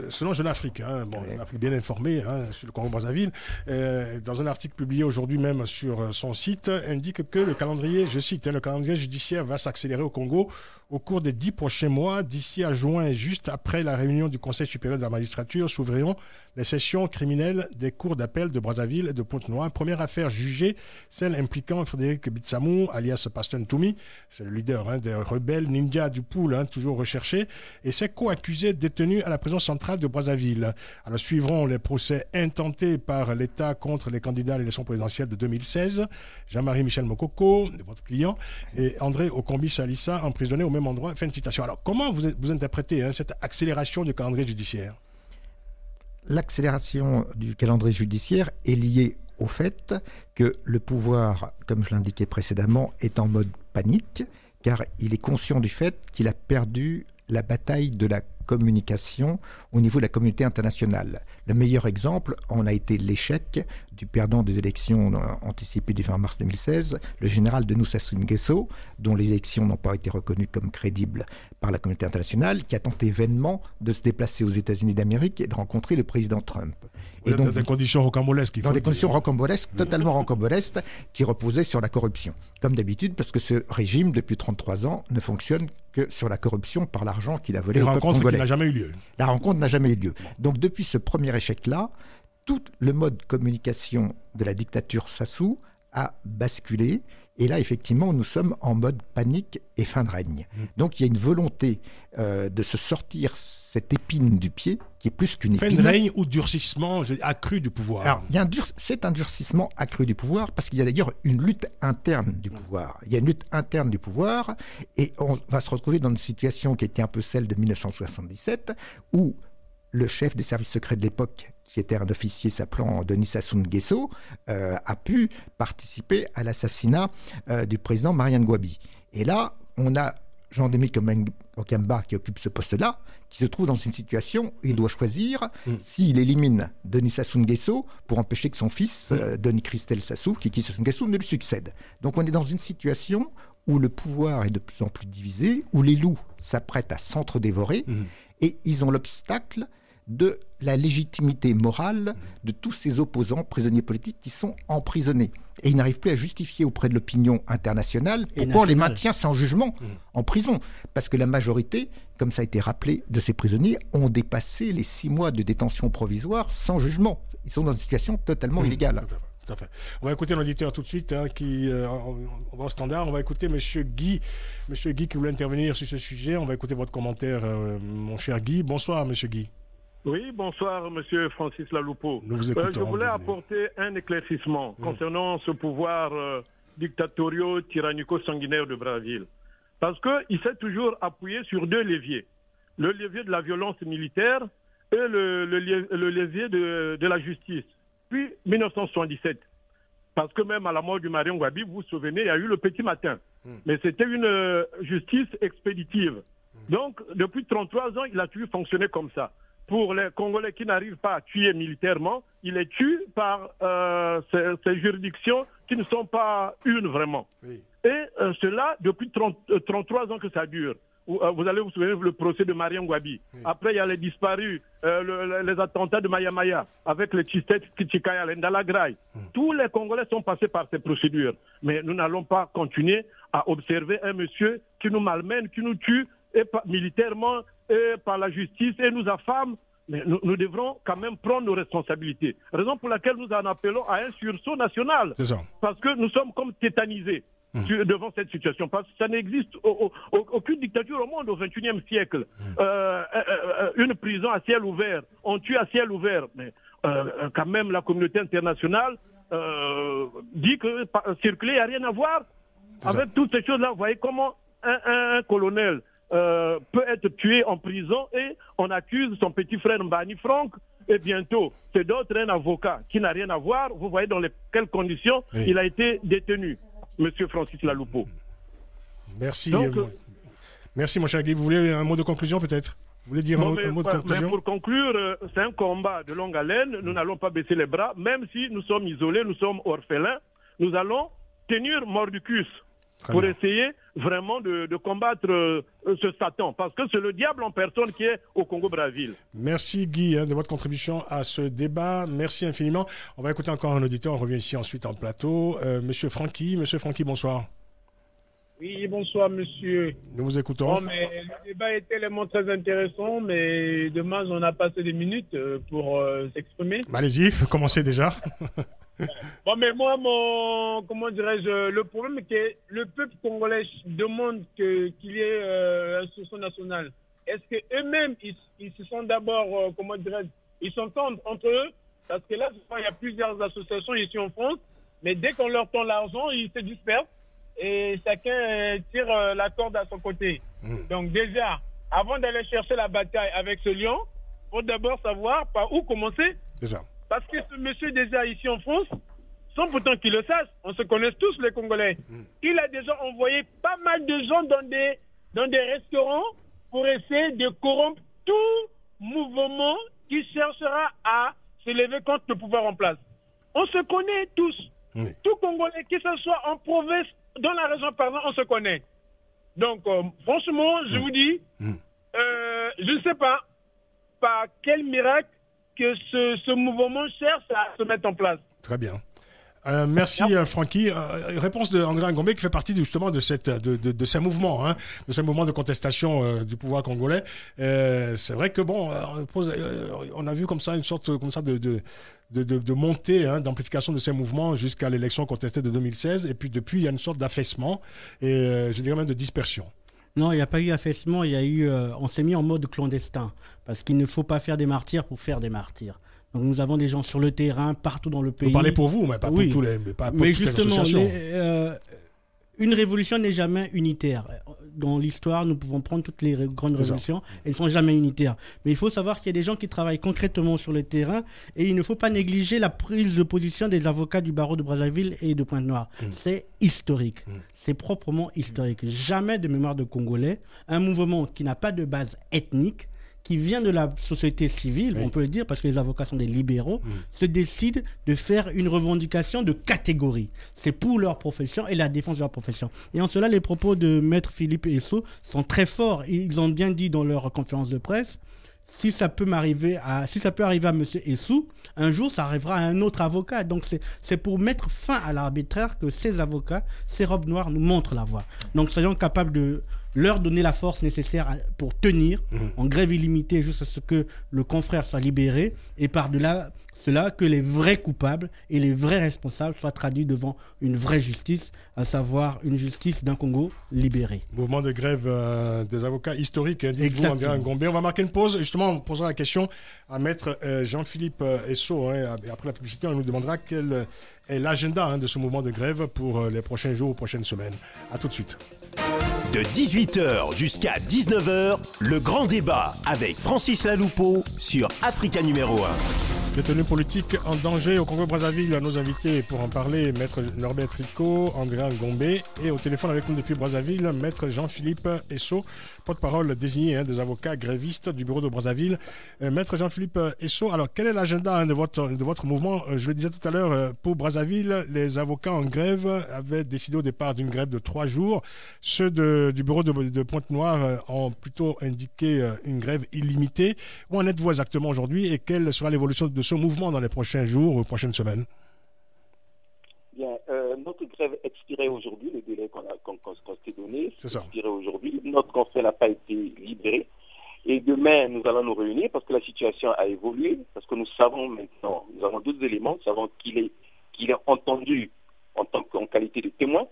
selon Jeune Afrique, Jeune Afrique bien informé sur le Congo-Brazzaville, dans un article publié aujourd'hui même sur son site, indique que le calendrier, je cite, le calendrier judiciaire va s'accélérer au Congo au cours des 10 prochains mois, d'ici à juin, juste après la réunion du Conseil supérieur de la magistrature, s'ouvriront les sessions criminelles des cours d'appel de Brazzaville et de Pointe-Noire. Première affaire jugée, celle impliquant Frédéric Bitsamou, alias Paston Toumi. C'est le leader des rebelles ninja du Pool, toujours recherché. Et ses co-accusés détenus à la prison centrale de Brazzaville. Alors suivront les procès intentés par l'État contre les candidats à l'élection présidentielle de 2016. Jean-Marie Michel Mokoko, votre client, et André Okombi Salissa, emprisonnés au même endroit. Fin de citation. Alors comment vous interprétez cette accélération du calendrier judiciaire? L'accélération du calendrier judiciaire est liée au fait que le pouvoir, comme je l'indiquais précédemment, est en mode panique, car il est conscient du fait qu'il a perdu la bataille de la communication au niveau de la communauté internationale. Le meilleur exemple en a été l'échec du perdant des élections anticipées du 20 mars 2016, le général Denis Sassou Nguesso, dont les élections n'ont pas été reconnues comme crédibles par la communauté internationale, qui a tenté vainement de se déplacer aux États-Unis d'Amérique et de rencontrer le président Trump. Et donc, dans des conditions rocambolesques. Dans des conditions rocambolesques, totalement rocambolesques, qui reposaient sur la corruption. Comme d'habitude, parce que ce régime, depuis 33 ans, ne fonctionne que sur la corruption par l'argent qu'il a volé au peuple congolais. N'a jamais eu lieu. La rencontre n'a jamais eu lieu. Donc depuis ce premier échec-là, tout le mode communication de la dictature Sassou a basculé. Et là, effectivement, nous sommes en mode panique et fin de règne. Donc il y a une volonté de se sortir cette épine du pied, qui est plus qu'une épine. Fin de règne ou durcissement accru du pouvoir? Alors, c'est un durcissement accru du pouvoir, parce qu'il y a d'ailleurs une lutte interne du pouvoir. Il y a une lutte interne du pouvoir, et on va se retrouver dans une situation qui était un peu celle de 1977, où le chef des services secrets de l'époque, qui était un officier s'appelant Denis Sassou Nguesso, a pu participer à l'assassinat du président Mariane Gouabi. Et là, on a Jean-Denis Okamba, qui occupe ce poste-là, qui se trouve dans une situation où il doit choisir s'il élimine Denis Sassou Nguesso pour empêcher que son fils, Denis Christel Sassou, Kiki Sassou Nguesso, ne lui succède. Donc on est dans une situation où le pouvoir est de plus en plus divisé, où les loups s'apprêtent à s'entre-dévorer, et ils ont l'obstacle de la légitimité morale de tous ces opposants prisonniers politiques qui sont emprisonnés. Et ils n'arrivent plus à justifier auprès de l'opinion internationale pourquoi on les maintient sans jugement en prison. Parce que la majorité, comme ça a été rappelé, de ces prisonniers ont dépassé les 6 mois de détention provisoire sans jugement. Ils sont dans une situation totalement illégale. Tout à fait. On va écouter l'auditeur tout de suite, on va au standard. On va écouter M. Guy qui voulait intervenir sur ce sujet. On va écouter votre commentaire, mon cher Guy. Bonsoir, M. Guy. Oui, bonsoir, Monsieur Francis Laloupo. Je voulais apporter un éclaircissement concernant ce pouvoir dictatorial, tyrannico-sanguinaire de Brazzaville. Parce qu'il s'est toujours appuyé sur 2 leviers. Le levier de la violence militaire et le levier de la justice. Puis 1977. Parce que même à la mort du Mariane Gouabi, vous vous souvenez, il y a eu le petit matin. Mais c'était une justice expéditive. Donc, depuis 33 ans, il a toujours fonctionné comme ça. Pour les Congolais qui n'arrivent pas à tuer militairement, il les tue par ces juridictions qui ne sont pas une vraiment. Oui. Et cela, depuis 33 ans que ça dure. Vous allez vous souvenir le procès de Mariane Gouabi. Oui. Après, il y a les disparus, les attentats de Maya Maya, avec le Chistet Kichikaya, l'Endalagraï. Tous les Congolais sont passés par ces procédures. Mais nous n'allons pas continuer à observer un monsieur qui nous malmène, qui nous tue, et militairement, et par la justice, et nous affame. Mais nous devrons quand même prendre nos responsabilités. Raison pour laquelle nous en appelons à un sursaut national. Parce que nous sommes comme tétanisés devant cette situation. Parce que ça n'existe aucune dictature au monde au XXIe siècle. Une prison à ciel ouvert. On tue à ciel ouvert. Mais quand même, la communauté internationale dit que circuler, il n'y a rien à voir avec toutes ces choses-là. Vous voyez comment un colonel peut être tué en prison et on accuse son petit frère Mbani Franck et bientôt c'est d'autres, un avocat qui n'a rien à voir. Vous voyez dans quelles conditions il a été détenu, Monsieur Francis Laloupo. Merci. Merci mon cher Guy. Vous voulez un mot de conclusion peut-être? Vous voulez dire un mot de conclusion? Pour conclure, c'est un combat de longue haleine. Nous n'allons pas baisser les bras, même si nous sommes isolés, nous sommes orphelins. Nous allons tenir mordicus pour essayer vraiment de combattre ce Satan, parce que c'est le diable en personne qui est au Congo-Brazzaville. Merci Guy de votre contribution à ce débat, merci infiniment. On va écouter encore un auditeur, on revient ici ensuite en plateau. Monsieur Francky, bonsoir. Oui, bonsoir, monsieur. Nous vous écoutons. Bon, mais le débat est tellement très intéressant, mais dommage, on n'a pas assez de minutes pour s'exprimer. Allez-y, commencez déjà. Bon, mais moi, comment dirais-je, le problème est que le peuple congolais demande qu'il y ait une association nationale. Est-ce qu'eux-mêmes, ils se sont d'abord, comment dirais-je, ils s'entendent entre eux? Parce que là, il y a plusieurs associations ici en France, mais dès qu'on leur tend l'argent, ils se dispersent et chacun tire la corde à son côté. Donc déjà, avant d'aller chercher la bataille avec ce lion, il faut d'abord savoir par où commencer. Déjà. Parce que ce monsieur déjà ici en France, sans pourtant qu'il le sache, on se connaît tous les Congolais. Il a déjà envoyé pas mal de gens dans des restaurants pour essayer de corrompre tout mouvement qui cherchera à se lever contre le pouvoir en place. On se connaît tous. Tout Congolais, que ce soit en province, dans la région, pardon, on se connaît. Donc, franchement, je vous dis, je ne sais pas par quel miracle que ce mouvement cherche à se mettre en place. Très bien. Merci Francky. Réponse de André Ngombe qui fait partie justement de ces mouvements, de ces mouvements de contestation du pouvoir congolais. C'est vrai que bon, on a vu comme ça une sorte de montée, d'amplification de ces mouvements jusqu'à l'élection contestée de 2016, et puis depuis il y a une sorte d'affaissement et je dirais même de dispersion. Non, il n'y a pas eu affaissement, il y a eu, on s'est mis en mode clandestin, parce qu'il ne faut pas faire des martyrs pour faire des martyrs. Donc nous avons des gens sur le terrain, partout dans le pays. Vous parlez pour vous, mais pas pour tous les, pas pour toutes justement, les associations. Une révolution n'est jamais unitaire. Dans l'histoire, nous pouvons prendre toutes les grandes révolutions, elles ne sont jamais unitaires. Mais il faut savoir qu'il y a des gens qui travaillent concrètement sur le terrain et il ne faut pas négliger la prise de position des avocats du barreau de Brazzaville et de Pointe-Noire. C'est historique. C'est proprement historique. Jamais de mémoire de Congolais, un mouvement qui n'a pas de base ethnique, qui vient de la société civile, on peut le dire, parce que les avocats sont des libéraux, se décident de faire une revendication de catégorie. C'est pour leur profession et la défense de leur profession. Et en cela, les propos de Maître Philippe Esso sont très forts. Ils ont bien dit dans leur conférence de presse, si ça peut arriver à M. Essou, un jour, ça arrivera à un autre avocat. Donc, c'est pour mettre fin à l'arbitraire que ces avocats, ces robes noires, nous montrent la voie. Donc, soyons capables de leur donner la force nécessaire pour tenir en grève illimitée jusqu'à ce que le confrère soit libéré et par-delà cela que les vrais coupables et les vrais responsables soient traduits devant une vraie justice, à savoir une justice d'un Congo libéré. Mouvement de grève des avocats historiques, dites-vous, André Ngombe. On va marquer une pause. Justement, on posera la question à Maître Jean-Philippe Esso. Après la publicité, on nous demandera quel est l'agenda de ce mouvement de grève pour les prochains jours ou prochaines semaines. À tout de suite. De 18h jusqu'à 19h, le grand débat avec Francis Laloupeau sur Africa numéro 1. Détenus politiques en danger au Congo-Brazzaville, nos invités pour en parler, Maître Norbert Tricot, André Ngombe, et au téléphone avec nous depuis Brazzaville, Maître Jean-Philippe Esso, porte-parole désigné des avocats grévistes du bureau de Brazzaville. Maître Jean-Philippe Esso, alors quel est l'agenda de votre mouvement? Je le disais tout à l'heure, pour Brazzaville, les avocats en grève avaient décidé au départ d'une grève de 3 jours. Ceux du bureau de Pointe-Noire ont plutôt indiqué une grève illimitée. Où en êtes-vous exactement aujourd'hui et quelle sera l'évolution de ce mouvement dans les prochains jours ou prochaines semaines? Bien, notre grève expirait aujourd'hui, le délai qu'on s'est donné, expirait aujourd'hui. Notre confrère n'a pas été libéré. Et demain, nous allons nous réunir parce que la situation a évolué, parce que nous savons maintenant, nous avons d'autres éléments, nous savons qu'il est entendu en qualité de témoin,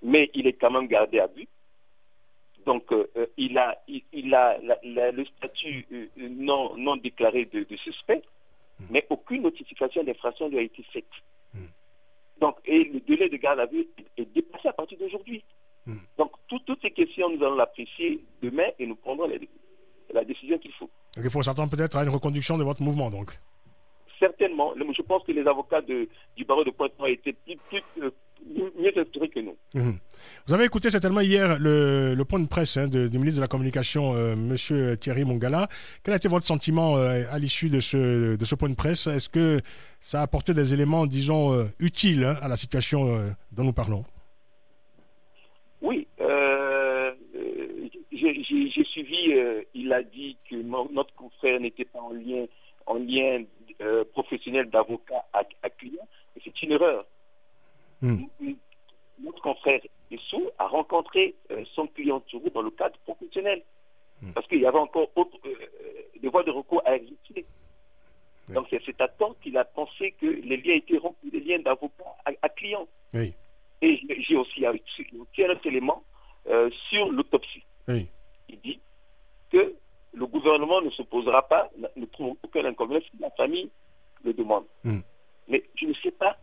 mais il est quand même gardé à vue. Donc, il a le statut non déclaré de suspect, mais aucune notification d'infraction lui a été faite. Donc, et le délai de garde à vue est dépassé à partir d'aujourd'hui. Donc, toutes ces questions, nous allons l'apprécier demain et nous prendrons la décision qu'il faut. Donc, il faut s'attendre peut-être à une reconduction de votre mouvement, donc. Certainement. Je pense que les avocats du barreau de Pointe-Noire étaient mieux instruits que nous. Vous avez écouté certainement hier le point de presse du ministre de la Communication, M. Thierry Mongala. Quel a été votre sentiment à l'issue de ce point de presse? Est-ce que ça a apporté des éléments, disons, utiles à la situation dont nous parlons? Oui. J'ai suivi, il a dit que notre confrère n'était pas en lien professionnel d'avocat à client. C'est une erreur. Notre confrère Pessou a rencontré son client Tourou dans le cadre professionnel. Parce qu'il y avait encore des voies de recours à exécuter. Oui. Donc c'est cet temps qu'il a pensé que les liens étaient rompus, les liens d'avocat à client. Oui. Et j'ai aussi un autre élément sur l'autopsie. Oui. Il dit que le gouvernement ne s'opposera pas, ne trouve aucun inconvénient si la famille le demande. Mais je ne sais pas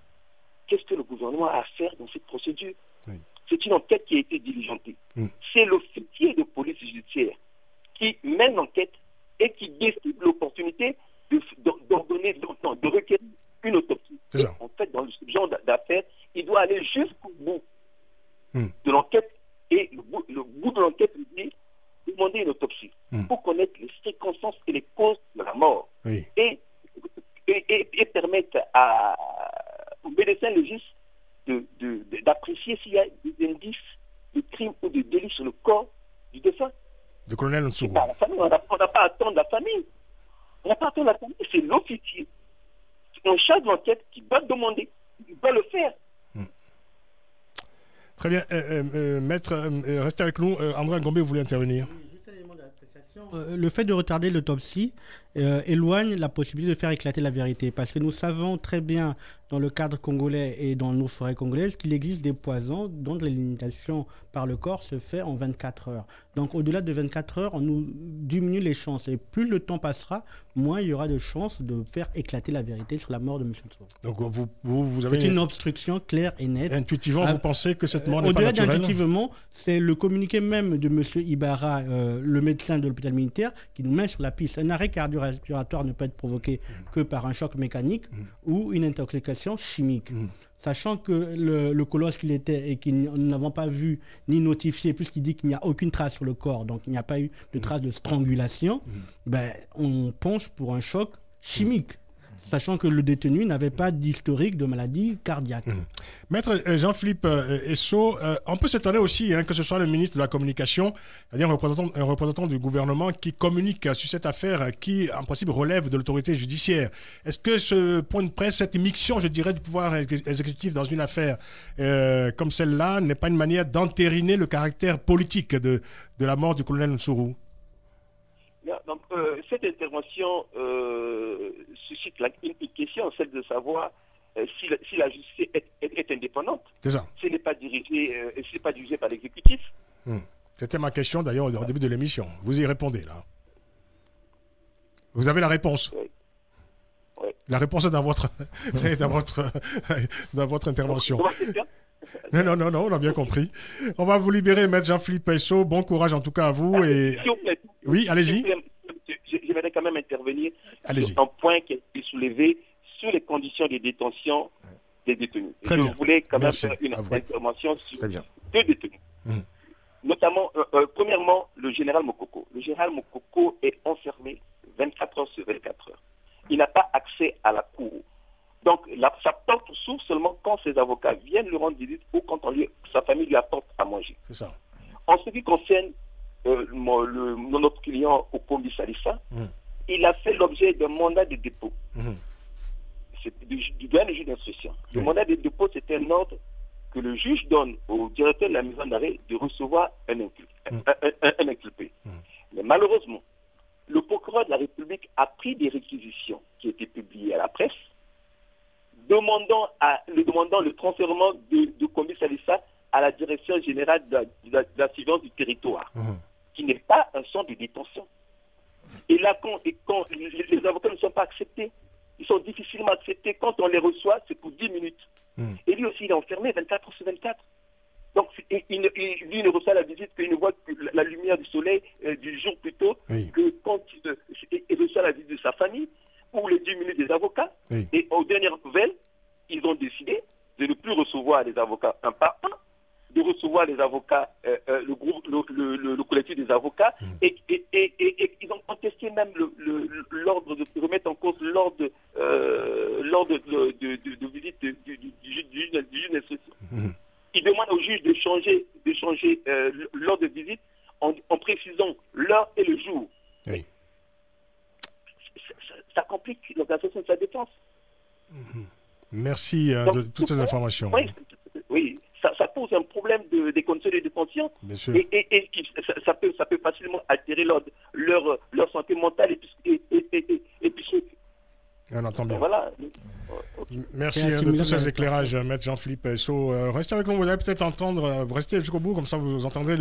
qu'est-ce que le gouvernement a à faire dans cette procédure. Oui. C'est une enquête qui a été diligentée. C'est l'officier de police judiciaire qui mène l'enquête et qui décide l'opportunité d'ordonner, de requérir une autopsie. En fait, dans ce genre d'affaires, il doit aller jusqu'au bout de l'enquête et le bout de l'enquête lui dit demander une autopsie pour connaître les circonstances et les causes de la mort et permettre aux médecins légistes d'apprécier s'il y a des indices de crime ou de délit sur le corps du défunt. Le colonel Nsourou. On n'a pas à attendre la famille. On n'a pas à attendre la famille. C'est l'officier en charge de l'enquête qui doit demander. Il doit le faire. Très bien. Maître, restez avec nous. André Ngombe, vous voulez intervenir? Juste un élément d'appréciation. Le fait de retarder l'autopsie éloigne la possibilité de faire éclater la vérité. Parce que nous savons très bien, dans le cadre congolais et dans nos forêts congolaises, qu'il existe des poisons dont l'élimination par le corps se fait en 24 heures. Donc au-delà de 24 heures, on nous diminue les chances. Et plus le temps passera, moins il y aura de chances de faire éclater la vérité sur la mort de M. Nsourou. Donc vous avez... C'est une obstruction claire et nette. Intuitivement, vous pensez que cette mort n'est pas naturelle? Au-delà d'intuitivement, c'est le communiqué même de M. Ibarra, le médecin de l'hôpital militaire, qui nous met sur la piste. Un arrêt cardio-respiratoire ne peut être provoqué que par un choc mécanique ou une intoxication chimique. Sachant que le colosse qu'il était et que nous n'avons pas vu ni notifié, puisqu'il dit qu'il n'y a aucune trace sur le corps, donc il n'y a pas eu de trace de strangulation, on penche pour un choc chimique. Sachant que le détenu n'avait pas d'historique de maladie cardiaque. Maître Jean-Philippe Esso, on peut s'étonner aussi que ce soit le ministre de la Communication, c'est-à-dire un représentant du gouvernement qui communique sur cette affaire qui, en principe, relève de l'autorité judiciaire. Est-ce que ce point de presse, cette immixtion, je dirais, du pouvoir exécutif dans une affaire comme celle-là n'est pas une manière d'entériner le caractère politique de la mort du colonel Nsourou? Donc, cette intervention suscite une question, celle de savoir si la justice est indépendante. C'est ça. Si elle n'est pas dirigée par l'exécutif. C'était ma question d'ailleurs au début de l'émission. Vous y répondez là. Vous avez la réponse. Oui. La réponse est dans votre intervention. Non, on a bien compris. On va vous libérer, Maître Jean-Philippe Esso. Bon courage en tout cas à vous. Oui, allez-y. J'aimerais quand même intervenir sur un point qui a été soulevé sur les conditions de détention des détenus. Très bien. Je voulais quand même faire une intervention sur deux détenus. Notamment, premièrement, le général Mokoko. Le général Mokoko est enfermé 24 heures sur 24 heures. Il n'a pas accès à la cour. Donc, sa porte s'ouvre seulement quand ses avocats viennent lui rendre visite ou quand sa famille lui apporte à manger. C'est ça. En ce qui concerne notre client Okombi Salissa, il a fait l'objet d'un mandat de dépôt. C'est du dernier juge d'instruction. Le mandat de dépôt, c'est un ordre que le juge donne au directeur de la maison d'arrêt de recevoir un inculpé. Mais malheureusement, le procureur de la République a pris des réquisitions qui étaient publiées à la presse, demandant le transfèrement de Kombi Salissa à la direction générale de la surveillance du territoire, qui n'est pas un centre de détention. Et là, quand les avocats ne sont pas acceptés, ils sont difficilement acceptés. Quand on les reçoit, c'est pour 10 minutes. Et lui aussi, il est enfermé 24 heures sur 24. Donc, lui ne reçoit la visite qu'il ne voit que la lumière du soleil, du jour plutôt, que quand il reçoit la visite de sa famille, ou les 10 minutes des avocats. Et aux dernières nouvelles, ils ont décidé de ne plus recevoir les avocats un par un, de recevoir les avocats, le collectif des avocats, et ils ont contesté même l'ordre de remettre en cause l'ordre de visite du juge d'instruction. Ils demandent au juge de changer l'ordre de visite en précisant l'heure et le jour. Ça complique l'organisation de sa défense. Merci de toutes ces informations. Oui, ça pose un problème même des conditions de détention. Et ça peut facilement altérer leur santé mentale et psychique. On entend bien. Voilà. Merci de tous ces éclairages, Maître Jean-Philippe Esso. Restez avec nous, vous allez peut-être entendre, restez jusqu'au bout, comme ça vous entendrez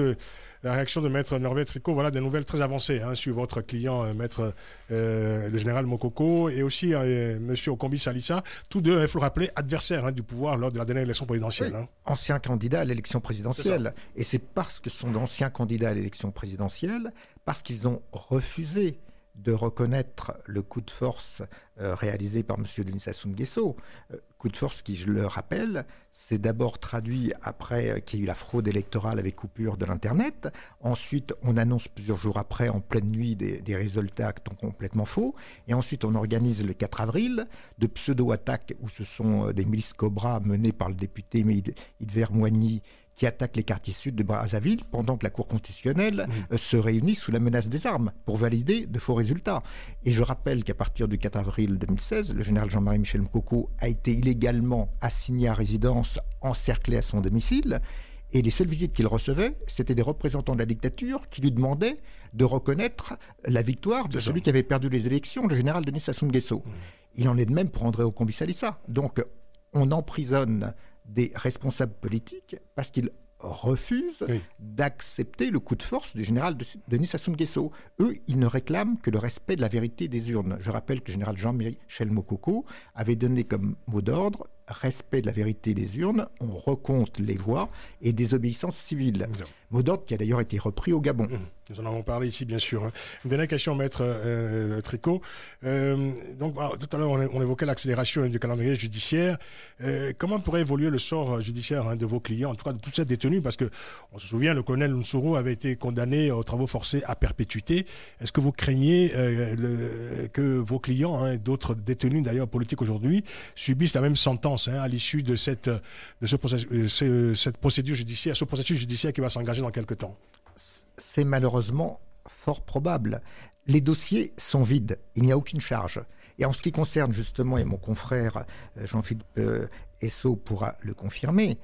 la réaction de Maître Norbert Tricot. Voilà des nouvelles très avancées sur votre client, Maître le général Mokoko, et aussi Monsieur Okombi Salissa, tous deux, il faut le rappeler, adversaires du pouvoir lors de la dernière élection présidentielle. Oui, anciens candidats à l'élection présidentielle. Et c'est parce que ce sont d'anciens candidats à l'élection présidentielle, parce qu'ils ont refusé de reconnaître le coup de force réalisé par M. Denis Sassou Nguesso. Coup de force qui, je le rappelle, s'est d'abord traduit après qu'il y a eu la fraude électorale avec coupure de l'Internet. Ensuite, on annonce plusieurs jours après, en pleine nuit, des résultats qui sont complètement faux. Et ensuite, on organise le 4 avril de pseudo-attaques où ce sont des milices Cobra menées par le député Idver Moigny qui attaquent les quartiers sud de Brazzaville pendant que la Cour constitutionnelle se réunit sous la menace des armes pour valider de faux résultats. Et je rappelle qu'à partir du 4 avril 2016, le général Jean-Marie Michel Mokoko a été illégalement assigné à résidence, encerclé à son domicile. Et les seules visites qu'il recevait, c'était des représentants de la dictature qui lui demandaient de reconnaître la victoire de celui qui avait perdu les élections, le général Denis Sassou Nguesso. Il en est de même pour André Okombi Salissa. Donc on emprisonne des responsables politiques parce qu'ils refusent d'accepter le coup de force du général Denis Sassou Nguesso. Eux, ils ne réclament que le respect de la vérité des urnes. Je rappelle que le général Jean-Michel Mokoko avait donné comme mot d'ordre « respect de la vérité des urnes, on recompte les voix et désobéissance civile ». Mot d'ordre qui a d'ailleurs été repris au Gabon. Nous en avons parlé ici, bien sûr. Une dernière question, Maître Tricot. Donc, tout à l'heure, on évoquait l'accélération du calendrier judiciaire. Comment pourrait évoluer le sort judiciaire de vos clients, en tout cas de tous ces détenus? Parce qu'on se souvient, le colonel Nsoro avait été condamné aux travaux forcés à perpétuité. Est-ce que vous craignez que vos clients, et d'autres détenus d'ailleurs politiques aujourd'hui, subissent la même sentence à l'issue de cette procédure judiciaire, ce processus judiciaire qui va s'engager dans quelques temps? C'est malheureusement fort probable. Les dossiers sont vides, il n'y a aucune charge. Et en ce qui concerne justement, et mon confrère Jean-Philippe Esso pourra le confirmer,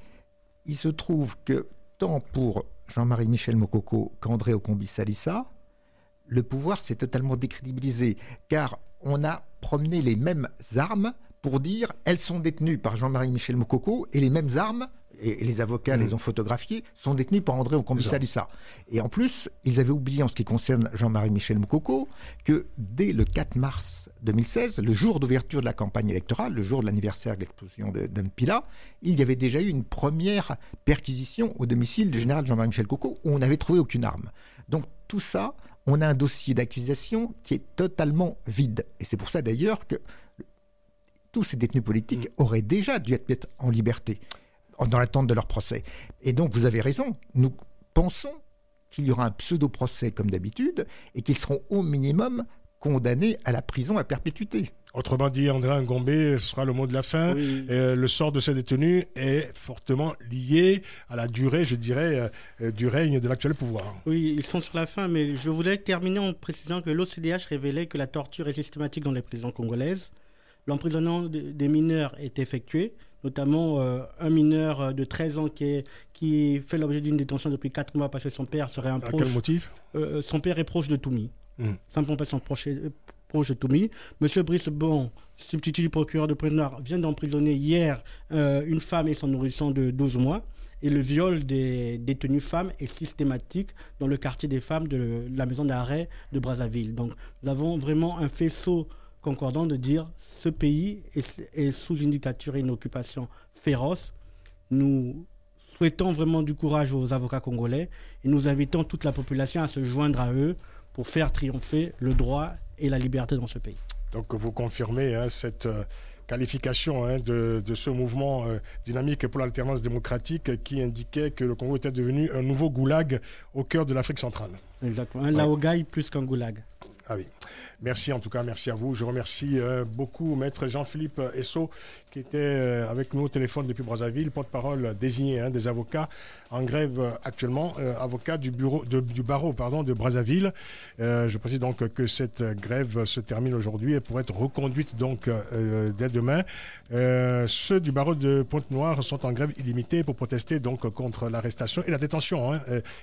il se trouve que tant pour Jean-Marie Michel Mokoko qu'André Okombi Salissa, le pouvoir s'est totalement décrédibilisé, car on a promené les mêmes armes pour dire elles sont détenues par Jean-Marie Michel Mokoko, et les mêmes armes, et les avocats les ont photographiées, sont détenues par André Okombi Salissa. Et en plus, ils avaient oublié en ce qui concerne Jean-Marie Michel Mokoko que dès le 4 mars 2016, le jour d'ouverture de la campagne électorale, le jour de l'anniversaire de l'explosion de Mpila, il y avait déjà eu une première perquisition au domicile du général Jean-Marie Michel Mokoko où on n'avait trouvé aucune arme. Donc tout ça, on a un dossier d'accusation qui est totalement vide. Et c'est pour ça d'ailleurs que tous ces détenus politiques auraient déjà dû être mis en liberté dans l'attente de leur procès. Et donc, vous avez raison, nous pensons qu'il y aura un pseudo-procès comme d'habitude et qu'ils seront au minimum condamnés à la prison à perpétuité. Autrement dit, André Ngombe, ce sera le mot de la fin. Oui. Le sort de ces détenus est fortement lié à la durée, je dirais, du règne de l'actuel pouvoir. Oui, ils sont sur la fin, mais je voudrais terminer en précisant que l'OCDH révélait que la torture est systématique dans les prisons congolaises. L'emprisonnement des mineurs est effectué, notamment un mineur de 13 ans qui fait l'objet d'une détention depuis 4 mois parce que son père serait un proche. À quel motif? Son père est proche de Toumi. Simplement parce qu'ils sont proches de Toumi. Monsieur Brice Bon, substitut du procureur de Pointe-Noire, vient d'emprisonner hier une femme et son nourrisson de 12 mois. Et le viol des détenues femmes est systématique dans le quartier des femmes de la maison d'arrêt de Brazzaville. Donc nous avons vraiment un faisceau concordant de dire ce pays est sous une dictature et une occupation féroce. Nous souhaitons vraiment du courage aux avocats congolais et nous invitons toute la population à se joindre à eux pour faire triompher le droit et la liberté dans ce pays. Donc vous confirmez cette qualification de ce mouvement dynamique pour l'alternance démocratique qui indiquait que le Congo était devenu un nouveau goulag au cœur de l'Afrique centrale. Exactement, un laogai plus qu'un goulag. Ah oui. Merci en tout cas, merci à vous. Je remercie beaucoup Maître Jean-Philippe Esso qui était avec nous au téléphone depuis Brazzaville, porte-parole désigné des avocats en grève actuellement, avocat du barreau de Brazzaville. Je précise donc que cette grève se termine aujourd'hui et pourrait être reconduite donc dès demain. Ceux du barreau de Pointe-Noire sont en grève illimitée pour protester donc contre l'arrestation et la détention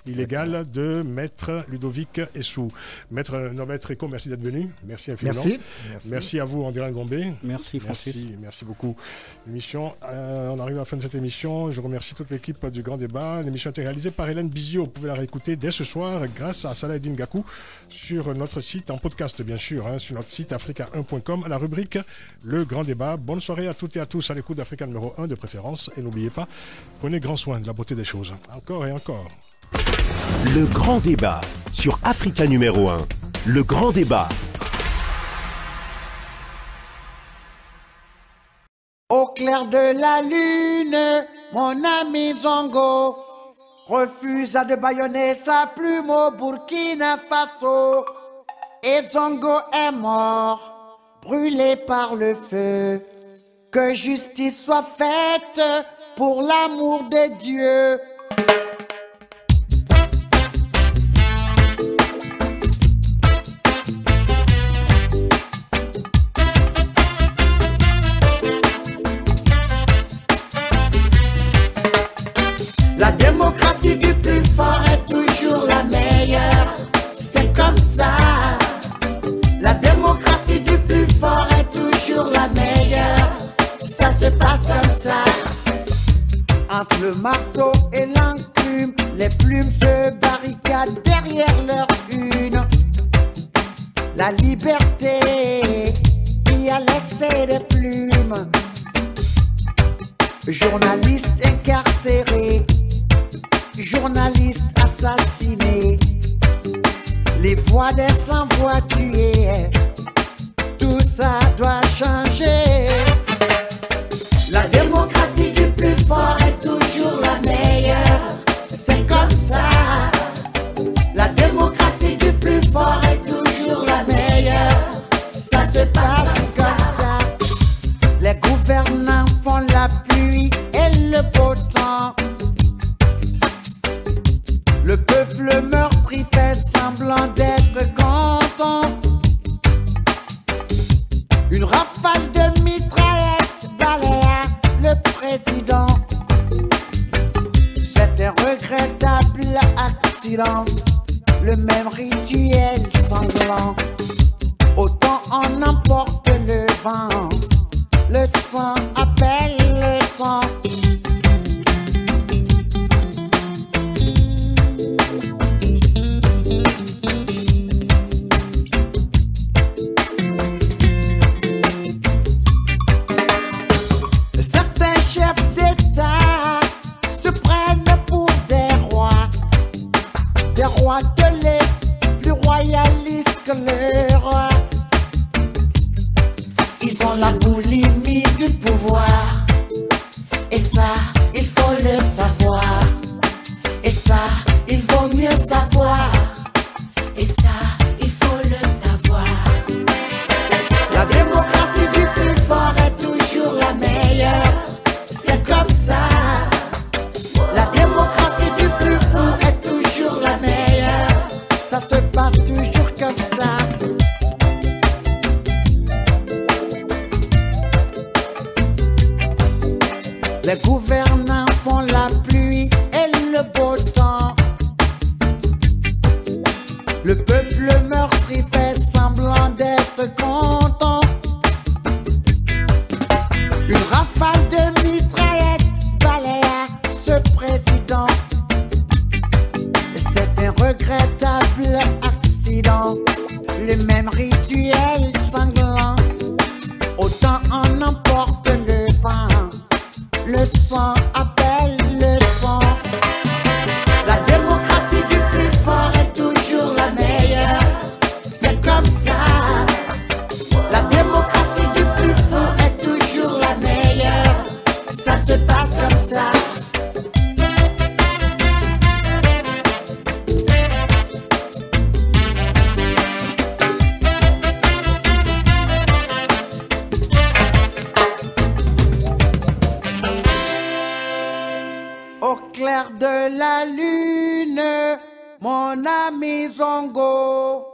illégale de Maître Ludovic Essou. Maître Norbert Tréco, merci d'être venu. Merci infiniment. Merci à vous, André Ngombé. Merci Francis. Merci beaucoup. On arrive à la fin de cette émission. Je remercie toute l'équipe du Grand Débat. L'émission a été réalisée par Hélène Bizio. Vous pouvez la réécouter dès ce soir grâce à Salah Eddine Gakou sur notre site, en podcast bien sûr, sur notre site africa1.com à la rubrique Le Grand Débat. Bonne soirée à toutes et à tous à l'écoute d'Africa numéro 1 de préférence. Et n'oubliez pas, prenez grand soin de la beauté des choses. Encore et encore. Le Grand Débat sur Africa numéro 1. Le Grand Débat. Au clair de la lune, mon ami Zongo refusa de bâillonner sa plume au Burkina Faso. Et Zongo est mort, brûlé par le feu. Que justice soit faite pour l'amour de Dieu. La démocratie du plus fort est toujours la meilleure. C'est comme ça. La démocratie du plus fort est toujours la meilleure. Ça se passe comme ça. Entre le marteau et l'enclume, les plumes se barricadent derrière leur une. La liberté qui a laissé des plumes. Journalistes incarcérés, journalistes assassinés, les voix des sans-voix tuées, tout ça doit changer. La démocratie du plus fort est toujours la meilleure, c'est comme ça. La démocratie du plus fort est toujours la meilleure, ça se passe comme ça. Les gouvernants font la pluie et le beau temps. Le peuple meurtri fait semblant d'être content. Une rafale de mitraillettes balaya le président. C'est un regrettable accident, le même rituel sanglant. Autant on emporte le vent, le sang appelle le sang. Certains chefs d'État se prennent pour des rois télés, plus royalistes que le roi. Ils ont la boulimie du pouvoir, et ça, il faut le savoir. Et ça, il vaut mieux savoir. Et ça, il faut le savoir. La démocratie du plus fort est toujours la meilleure. C'est comme ça. La démocratie du plus fort est toujours la meilleure. Ça se passe toujours comme ça. Les gouvernants font la pluie et le beau temps. Le peuple meurtri fait semblant d'être content. Une rafale de mitraillettes balaya ce président. C'est un regrettable accident, le même rituel sanglant. Autant on emporte le vent, le sang appelle le sang. La démocratie du plus fort est toujours la meilleure. C'est comme ça. La démocratie du plus fort est toujours la meilleure. Ça se passe comme ça. clair de la lune, mon ami Zongo.